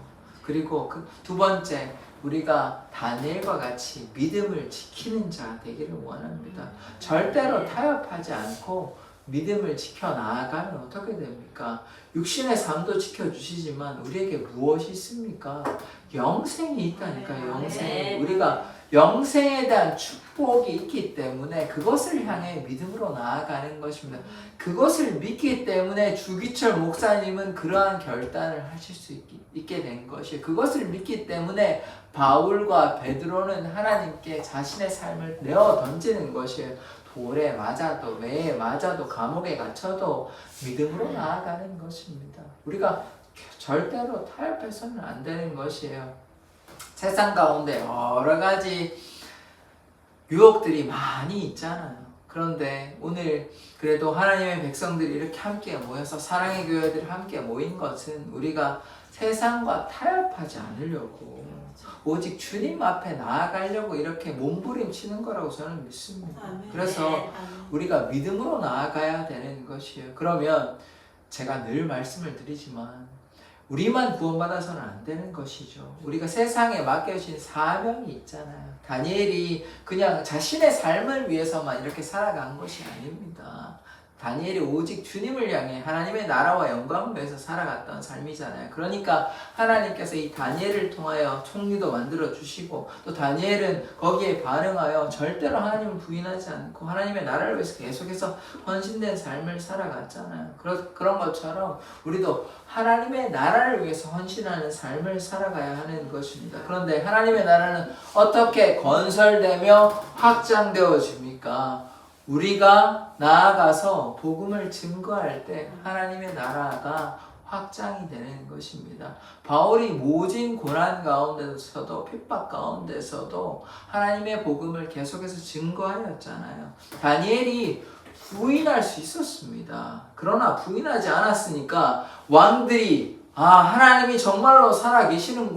그리고 그 두 번째, 우리가 다니엘과 같이 믿음을 지키는 자 되기를 원합니다. 절대로 타협하지 않고 믿음을 지켜나가면 어떻게 됩니까? 육신의 삶도 지켜주시지만 우리에게 무엇이 있습니까? 영생이 있다니까요. 영생. 우리가 영생에 대한 축복이 있기 때문에 그것을 향해 믿음으로 나아가는 것입니다. 그것을 믿기 때문에 주기철 목사님은 그러한 결단을 하실 수 있게 된 것이에요. 그것을 믿기 때문에 바울과 베드로는 하나님께 자신의 삶을 내어 던지는 것이에요. 돌에 맞아도 매에 맞아도 감옥에 갇혀도 믿음으로 나아가는 것입니다. 우리가 절대로 타협해서는 안 되는 것이에요. 세상 가운데 여러 가지 유혹들이 많이 있잖아요. 그런데 오늘 그래도 하나님의 백성들이 이렇게 함께 모여서 사랑의 교회들이 함께 모인 것은 우리가 세상과 타협하지 않으려고 오직 주님 앞에 나아가려고 이렇게 몸부림치는 거라고 저는 믿습니다. 그래서 우리가 믿음으로 나아가야 되는 것이에요. 그러면 제가 늘 말씀을 드리지만 우리만 구원받아서는 안 되는 것이죠. 우리가 세상에 맡겨진 사명이 있잖아요. 다니엘이 그냥 자신의 삶을 위해서만 이렇게 살아간 것이 아닙니다. 다니엘이 오직 주님을 향해 하나님의 나라와 영광을 위해서 살아갔던 삶이잖아요. 그러니까 하나님께서 이 다니엘을 통하여 총리도 만들어 주시고 또 다니엘은 거기에 반응하여 절대로 하나님을 부인하지 않고 하나님의 나라를 위해서 계속해서 헌신된 삶을 살아갔잖아요. 그런 것처럼 우리도 하나님의 나라를 위해서 헌신하는 삶을 살아가야 하는 것입니다. 그런데 하나님의 나라는 어떻게 건설되며 확장되어집니까? 우리가 나아가서 복음을 증거할 때 하나님의 나라가 확장이 되는 것입니다. 바울이 모진 고난 가운데서도 핍박 가운데서도 하나님의 복음을 계속해서 증거하였잖아요. 다니엘이 부인할 수 있었습니다. 그러나 부인하지 않았으니까 왕들이 하나님이 정말로 살아계시는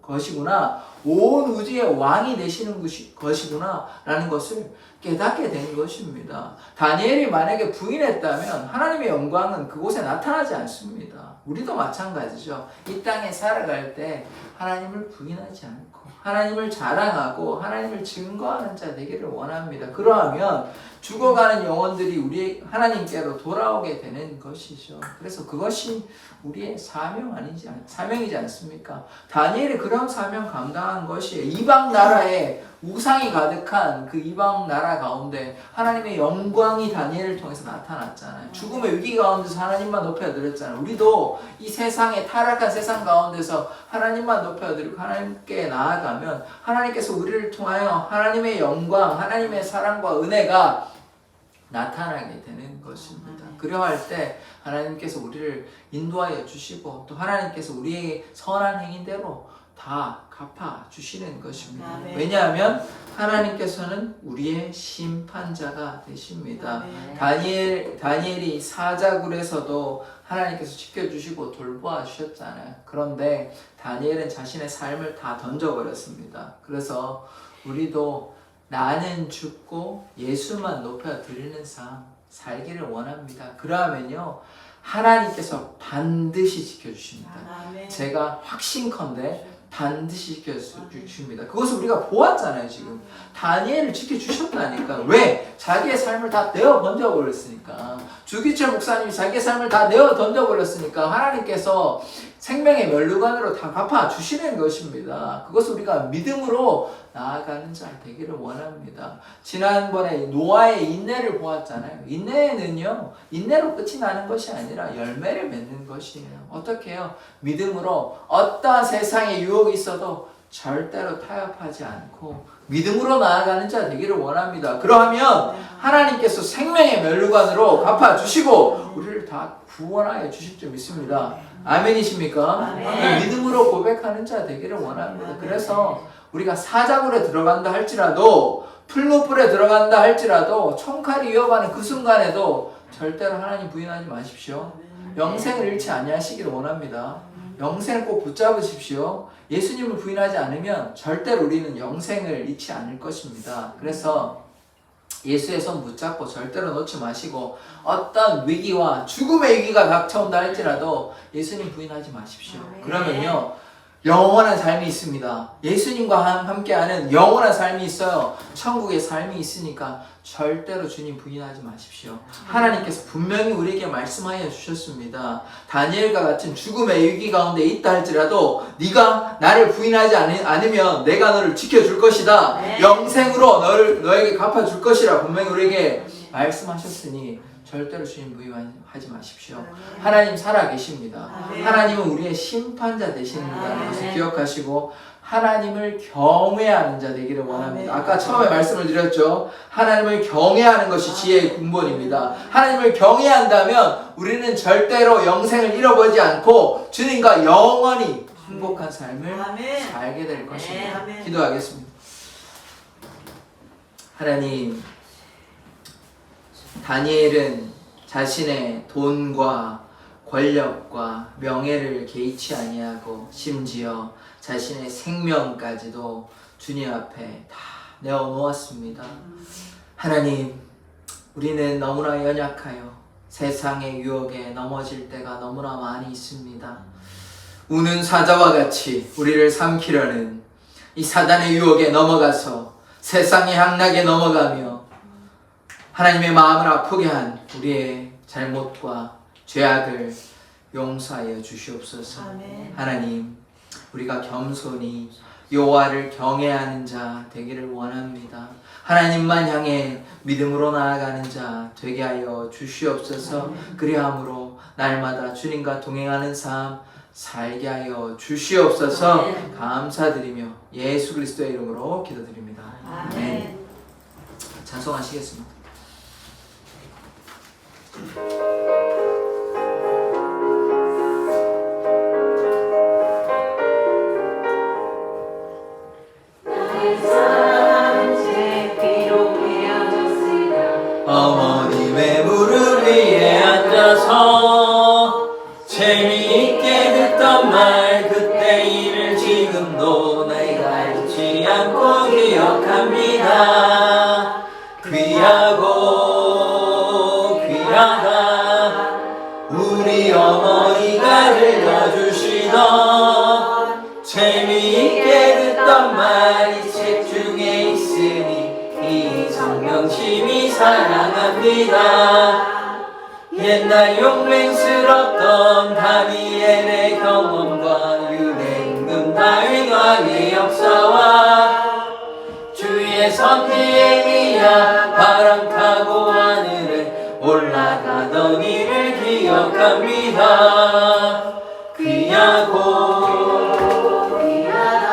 것이구나, 온 우주의 왕이 되시는 것이구나 라는 것을 깨닫게 된 것입니다. 다니엘이 만약에 부인했다면 하나님의 영광은 그곳에 나타나지 않습니다. 우리도 마찬가지죠. 이 땅에 살아갈 때 하나님을 부인하지 않고 하나님을 자랑하고 하나님을 증거하는 자 되기를 원합니다. 그러하면 죽어가는 영혼들이 우리 하나님께로 돌아오게 되는 것이죠. 그래서 그것이 우리의 사명이지 않습니까? 다니엘이 그런 사명 감당한 것이에요. 이방 나라에 우상이 가득한 그 이방 나라 가운데 하나님의 영광이 다니엘을 통해서 나타났잖아요. 죽음의 위기 가운데서 하나님만 높여드렸잖아요. 우리도 이 세상의 타락한 세상 가운데서 하나님만 높여드리고 하나님께 나아가면 하나님께서 우리를 통하여 하나님의 영광, 하나님의 사랑과 은혜가 나타나게 되는 것입니다. 그러할 때 하나님께서 우리를 인도하여 주시고 또 하나님께서 우리의 선한 행위대로 다 갚아주시는 것입니다. 왜냐하면 하나님께서는 우리의 심판자가 되십니다. 다니엘이 사자굴에서도 하나님께서 지켜주시고 돌보아 주셨잖아요. 그런데 다니엘은 자신의 삶을 다 던져버렸습니다. 그래서 우리도 나는 죽고 예수만 높여드리는 삶 살기를 원합니다. 그러면요 하나님께서 반드시 지켜주십니다. 제가 확신컨대 반드시 지켜주십니다. 그것을 우리가 보았잖아요. 지금 다니엘을 지켜주셨다니까. 왜? 자기의 삶을 다 내어 던져버렸으니까. 주기철 목사님이 자기의 삶을 다 내어 던져버렸으니까 하나님께서 생명의 면류관으로 다 갚아주시는 것입니다. 그것을 우리가 믿음으로 나아가는 자 되기를 원합니다. 지난번에 노아의 인내를 보았잖아요. 인내는요, 인내로 끝이 나는 것이 아니라 열매를 맺는 것이에요. 어떻게 해요? 믿음으로 어떠한 세상의 유혹이 있어도 절대로 타협하지 않고 믿음으로 나아가는 자 되기를 원합니다. 그러하면 하나님께서 생명의 면류관으로 갚아주시고 우리를 다 구원하여 주실 줄 믿습니다. 아멘이십니까? 아멘. 믿음으로 고백하는 자 되기를 원합니다. 그래서 우리가 사자굴에 들어간다 할지라도 풀무불에 들어간다 할지라도 총칼이 위협하는 그 순간에도 절대로 하나님 부인하지 마십시오. 영생을 잃지 아니하시기를 원합니다. 영생을 꼭 붙잡으십시오. 예수님을 부인하지 않으면 절대로 우리는 영생을 잃지 않을 것입니다. 그래서 예수의 손 붙잡고 절대로 놓지 마시고 어떤 위기와 죽음의 위기가 닥쳐온다 할지라도 예수님 부인하지 마십시오. 그러면요 영원한 삶이 있습니다. 예수님과 함께하는 영원한 삶이 있어요. 천국의 삶이 있으니까 절대로 주님 부인하지 마십시오. 하나님께서 분명히 우리에게 말씀하여 주셨습니다. 다니엘과 같은 죽음의 위기 가운데 있다 할지라도 네가 나를 부인하지 않으면 내가 너를 지켜줄 것이다. 네. 영생으로 너에게 갚아줄 것이라 분명히 우리에게 말씀하셨으니 절대로 주님 부인하지 마십시오. 하나님 살아계십니다. 하나님은 우리의 심판자 되십니다. 그것을 기억하시고 하나님을 경외하는 자 되기를 원합니다. 아까 처음에 말씀을 드렸죠. 하나님을 경외하는 것이 지혜의 근본입니다. 하나님을 경외한다면 우리는 절대로 영생을 잃어버리지 않고 주님과 영원히 행복한 삶을 살게 될 것입니다. 기도하겠습니다. 하나님, 다니엘은 자신의 돈과 권력과 명예를 개의치 아니하고 심지어 자신의 생명까지도 주님 앞에 다 내어놓았습니다. 하나님, 우리는 너무나 연약하여 세상의 유혹에 넘어질 때가 너무나 많이 있습니다. 우는 사자와 같이 우리를 삼키려는 이 사단의 유혹에 넘어가서 세상의 향락에 넘어가며 하나님의 마음을 아프게 한 우리의 잘못과 죄악을 용서하여 주시옵소서. 하나님, 우리가 겸손히 여호와를 경외하는 자 되기를 원합니다. 하나님만 향해 믿음으로 나아가는 자 되게 하여 주시옵소서. 그리함으로 날마다 주님과 동행하는 삶 살게 하여 주시옵소서. 감사드리며 예수 그리스도의 이름으로 기도드립니다. 아멘. 찬송하시겠습니다. 어머님의 무릎 위에 앉아서 재미있게 듣던 말 그때 일을 지금도 내가 잊지 않고 기억합니다. 귀하고 귀하다 우리 어머니가 들려주시던 재미있게 듣던 말 이 책 중에 있으니 이 성경심이 사랑합니다. 옛날 용맹스럽던 다니엘의 경험과 유행금 다윗 왕의 역사와 주의 선지행이야 바람 타고 하늘에 올라가던 일을 기억합니다. 귀하고 귀하다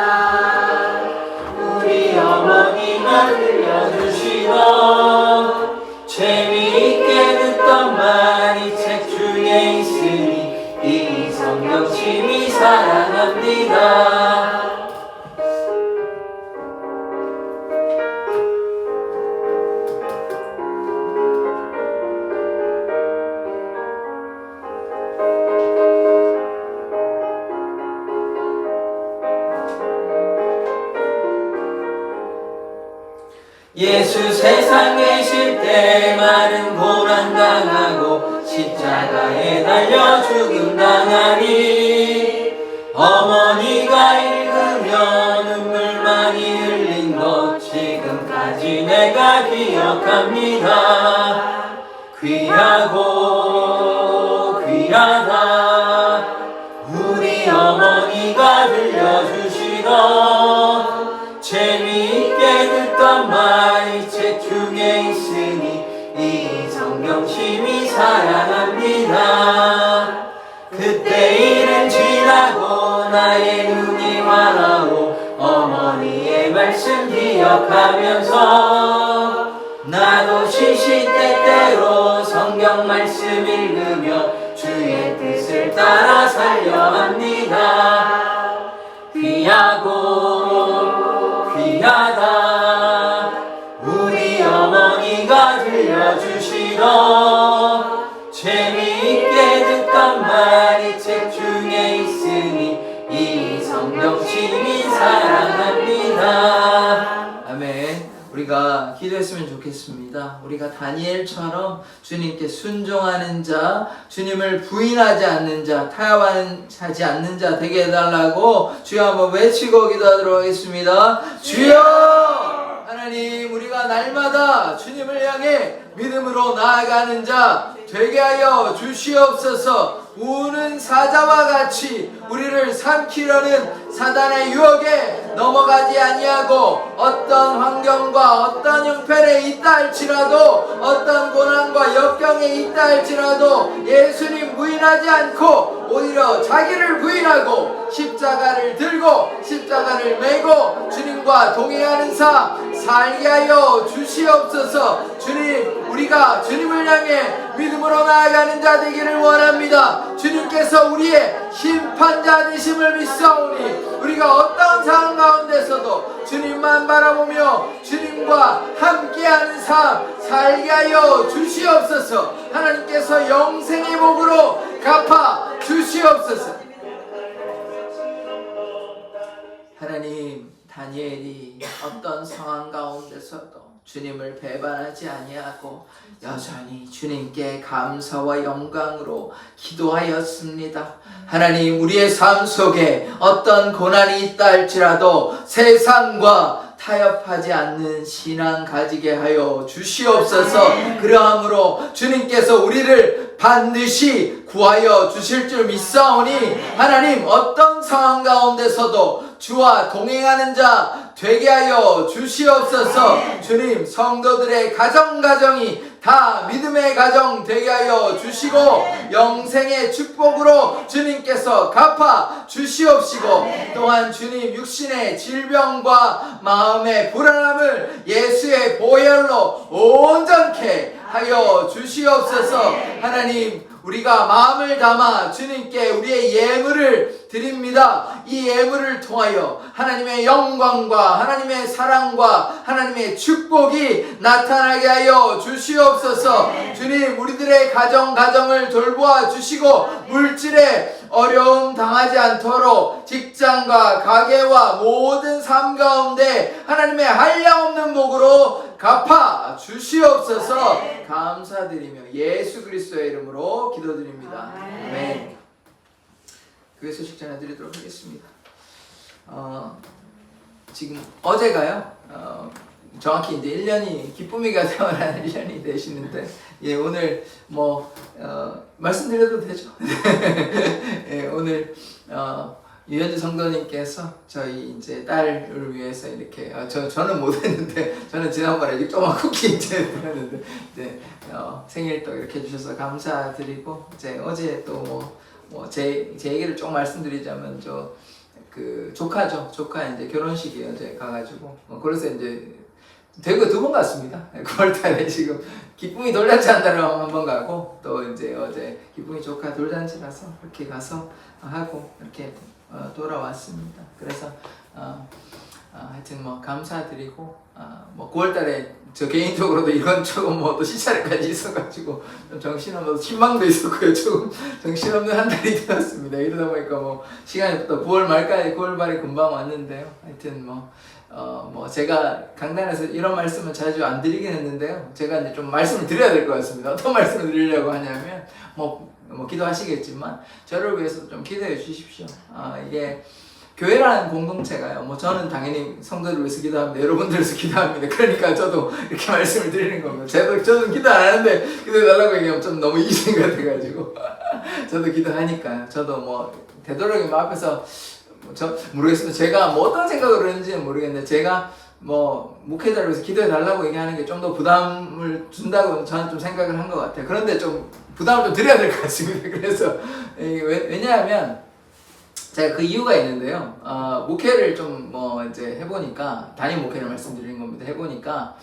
우리 어머니가 들려주시던 재미있게 듣던 말이 책 중에 있으니 이 성경심이 사랑합니다. 예수 세상 계실 때 많은 고난당하고 십자가에 달려 죽음 당하니 어머니가 읽으며 눈물 많이 흘린 것 지금까지 아직 내가 기억합니다. 귀하고 귀하다 우리 어머니가 들려주시던 재미있게 듣던 말이 책 중에 있으니 이 성경심이 사랑합니다. 그때 일은 지나고 나의 눈이 환하고 어머니의 말씀 기억하면서 나도 시시때때로 성경 말씀 읽으며 주의 뜻을 따라 살려 합니다. 귀하고 귀하다 우리 어머니가 들려주시던 재미있게 듣던 말이 책 중에 있으니 이 성경심이 사랑합니다. 아멘. 우리가 기도했으면 좋겠습니다. 우리가 다니엘처럼 주님께 순종하는 자, 주님을 부인하지 않는 자, 타협하지 않는 자 되게 해달라고 주여 한번 외치고 기도하도록 하겠습니다. 주여! 하나님, 우리가 날마다 주님을 향해 믿음으로 나아가는 자 되게 하여 주시옵소서. 우는 사자와 같이 우리를 삼키려는 사단의 유혹에 넘어가지 아니하고 어떤 환경과 어떤 형편에 있다 할지라도 어떤 고난과 역경에 있다 할지라도 예수님 부인하지 않고 오히려 자기를 부인하고 십자가를 들고 십자가를 메고 주님과 동행하는 삶 살게 하여 주시옵소서. 주님, 우리가 주님을 향해 믿음으로 나아가는 자 되기를 원합니다. 주님께서 우리의 심판자 되심을 믿사오니 우리가 어떤 상황 가운데서도 주님만 바라보며 주님과 함께하는 삶 살게 하여 주시옵소서. 하나님께서 영생의 복으로 갚아 주시옵소서. 하나님, 다니엘이 어떤 상황 가운데서도 주님을 배반하지 아니하고 여전히 주님께 감사와 영광으로 기도하였습니다. 하나님, 우리의 삶 속에 어떤 고난이 있다 할지라도 세상과 타협하지 않는 신앙 가지게 하여 주시옵소서. 그러함으로 주님께서 우리를 반드시 구하여 주실 줄 믿사오니 하나님, 어떤 상황 가운데서도 주와 동행하는 자 되게 하여 주시옵소서. 주님, 성도들의 가정이 다 믿음의 가정 되게 하여 주시고 영생의 축복으로 주님께서 갚아 주시옵시고 또한 주님, 육신의 질병과 마음의 불안함을 예수의 보혈로 온전케 하여 주시옵소서. 하나님, 우리가 마음을 담아 주님께 우리의 예물을 드립니다. 이 예물을 통하여 하나님의 영광과 하나님의 사랑과 하나님의 축복이 나타나게 하여 주시옵소서. 주님, 우리들의 가정을 돌보아 주시고 물질에 어려움 당하지 않도록 직장과 가게와 모든 삶 가운데 하나님의 한량없는 복으로 갚아 주시옵소서. 감사드리며 예수 그리스도의 이름으로 기도드립니다. 아멘. 교회 소식 전해드리도록 하겠습니다. 지금 어제가요, 정확히 이제 1년이 기쁨이가 태어난 1년이 되시는데, 예, 오늘 말씀드려도 되죠? 예, 오늘 유현주 성도님께서 저희 이제 딸을 위해서 이렇게 저는 못했는데 저는 지난번에 이렇게 조그만 쿠키 이제 드렸는데 이제 생일 또 이렇게 해주셔서 감사드리고 이제 어제 또 제 얘기를 좀 말씀드리자면 조카 이제 결혼식이 어제 가가지고 그래서 이제 대구 2번 갔습니다. 9월달에 지금 기쁨이 돌잔치 한다를 한번 가고 또 이제 어제 기쁨이 조카 돌잔치라서 이렇게 가서 하고 이렇게 돌아왔습니다. 그래서 하여튼 감사드리고 9월달에 저 개인적으로도 이런저런 또 시차례까지 있어가지고 좀 정신없는 실망도 있었고요. 조금 정신없는 한 달이 되었습니다. 이러다 보니까 시간이 또 9월 말까지 9월 말이 금방 왔는데요. 하여튼 제가 강단에서 이런 말씀은 자주 안 드리긴 했는데요. 제가 이제 좀 말씀을 드려야 될 것 같습니다. 어떤 말씀을 드리려고 하냐면 기도하시겠지만 저를 위해서 좀 기도해 주십시오. 이게 교회라는 공동체가요. 뭐 저는 당연히 성도를 위해서 기도합니다. 여러분들 위해서 기도합니다. 그러니까 저도 이렇게 말씀을 드리는 겁니다. 저도 기도 안 하는데 기도해달라고 얘기하면 좀 너무 이신 것 같아가지고 저도 기도하니까요. 저도 뭐 되도록이면 앞에서 저 모르겠습니다. 제가 뭐 어떤 생각으로 그러는지는 모르겠는데 제가 뭐 목회자를 위해서 기도해 달라고 얘기하는 게 좀 더 부담을 준다고 저는 좀 생각을 한 것 같아요. 그런데 좀 부담을 좀 드려야 될 것 같습니다. 그래서 왜냐하면 제가 그 이유가 있는데요. 목회를 좀 뭐 이제 해보니까 담임 목회를 말씀드리는 겁니다. 해보니까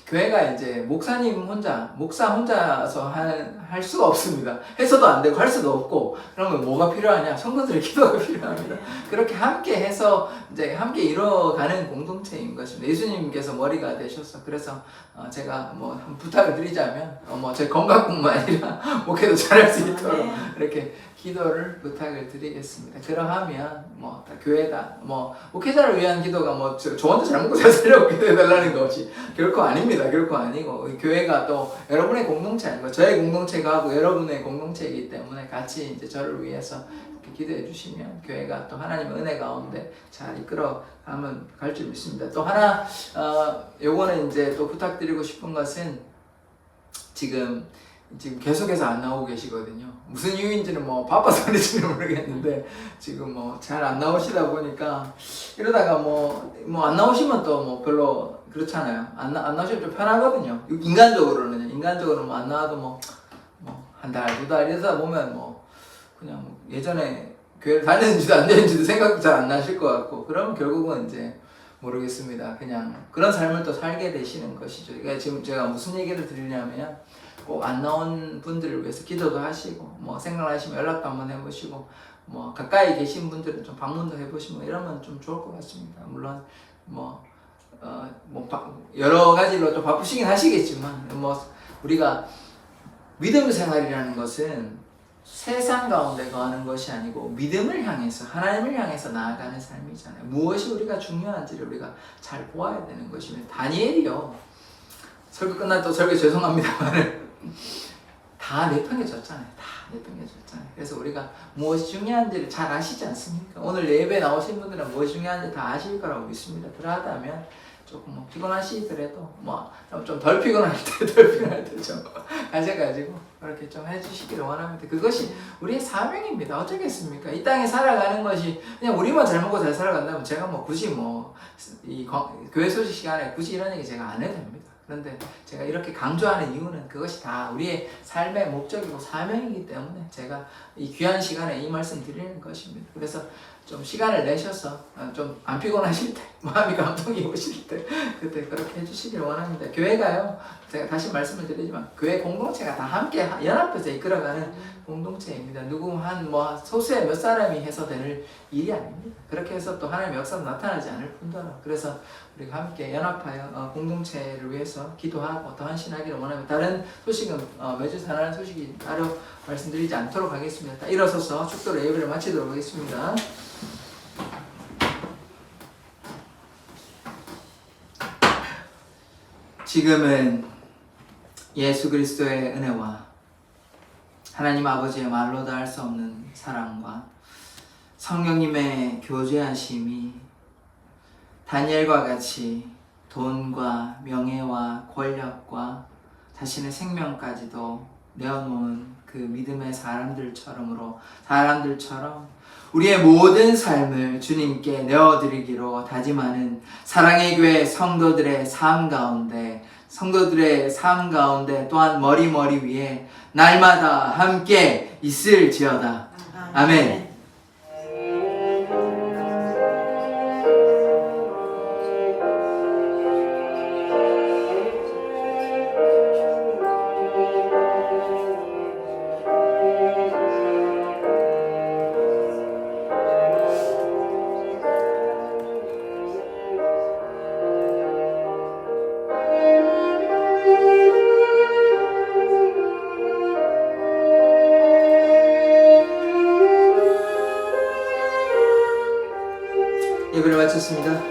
교회가 이제 목사 혼자서 할 수가 없습니다. 해서도 안 되고 할 수도 없고, 그러면 뭐가 필요하냐? 성도들의 기도가 필요합니다. 그렇게 함께 해서 이제 함께 이뤄가는 공동체인 것입니다. 예수님께서 머리가 되셔서, 그래서 제가 뭐 한 부탁을 드리자면, 뭐 제 건강뿐만 아니라 목회도 잘할 수 있도록 이렇게 기도를 부탁을 드리겠습니다. 그러하면 뭐 교회다, 뭐 목회자를 위한 기도가 뭐 저 혼자 잘 먹고 잘 살려고 기도해달라는 것이 결코 아닙니다. 결코 아니고 교회가 또 여러분의 공동체 아니고 저의 공동체가 하고 여러분의 공동체이기 때문에 같이 이제 저를 위해서 이렇게 기도해 주시면 교회가 또 하나님의 은혜 가운데 잘 이끌어가면 갈 줄 믿습니다. 또 하나 요거는 이제 또 부탁드리고 싶은 것은 지금 계속해서 안 나오고 계시거든요. 무슨 이유인지는 뭐 바빠서 그런지는 모르겠는데 지금 뭐 잘 안 나오시다 보니까 이러다가 뭐 안 나오시면 또 뭐 별로 그렇잖아요. 안 나오시면 좀 편하거든요. 인간적으로는 뭐 안 나와도 뭐 한 달, 두 달 이러다 보면 뭐 그냥 뭐 예전에 교회를 다녔는지도 안 다녔는지도 생각도 잘 안 나실 것 같고, 그러면 결국은 이제 모르겠습니다. 그냥 그런 삶을 또 살게 되시는 것이죠. 그러니까 지금 제가 무슨 얘기를 드리냐면 꼭 안 나온 분들을 위해서 기도도 하시고, 뭐 생각나시면 연락도 한번 해보시고, 뭐 가까이 계신 분들은 좀 방문도 해보시고 이러면 좀 좋을 것 같습니다. 물론 여러 가지로 좀 바쁘시긴 하시겠지만, 뭐 우리가 믿음 생활이라는 것은 세상 가운데 거하는 것이 아니고 믿음을 향해서, 하나님을 향해서 나아가는 삶이잖아요. 무엇이 우리가 중요한지를 우리가 잘 보아야 되는 것입니다. 다니엘이요, 설교 끝났다고 설교 죄송합니다만 다 내팽개졌잖아요. 그래서 우리가 무엇이 중요한지를 잘 아시지 않습니까? 오늘 예배 나오신 분들은 무엇이 중요한지 다 아실 거라고 믿습니다. 그러하다면 조금 뭐 피곤하시더라도 뭐 좀 덜 피곤할 때 좀 가져가지고 그렇게 좀 해주시기를 원합니다. 그것이 우리의 사명입니다. 어쩌겠습니까? 이 땅에 살아가는 것이 그냥 우리만 잘 먹고 잘 살아간다면 제가 뭐 굳이 이 교회 소식 시간에 굳이 이런 얘기 제가 안 해도 됩니다. 그런데 제가 이렇게 강조하는 이유는 그것이 다 우리의 삶의 목적이고 사명이기 때문에 제가 이 귀한 시간에 이 말씀 드리는 것입니다. 그래서 좀 시간을 내셔서 좀 안 피곤하실 때, 마음이 감동이 오실 때 그때 그렇게 해주시길 원합니다. 교회가요, 제가 다시 말씀을 드리지만 교회 공동체가 다 함께 연합해서 이끌어가는 공동체입니다. 소수의 몇 사람이 해서 되는 일이 아닙니다. 그렇게 해서 또 하나님의 역사도 나타나지 않을 뿐더러, 그래서 우리가 함께 연합하여 공동체를 위해서 기도하고 더 헌신하기를 원합니다. 다른 소식은 매주 전하는 소식이 따로 말씀드리지 않도록 하겠습니다. 일어서서 축도로 예배를 마치도록 하겠습니다. 지금은 예수 그리스도의 은혜와 하나님 아버지의 말로도 할 수 없는 사랑과 성령님의 교제하심이 다니엘과 같이 돈과 명예와 권력과 자신의 생명까지도 내어놓은 그 믿음의 사람들처럼 우리의 모든 삶을 주님께 내어드리기로 다짐하는 사랑의 교회 성도들의 삶 가운데 또한 머리 위에 날마다 함께 있을지어다. 아멘. 예배를 마쳤습니다.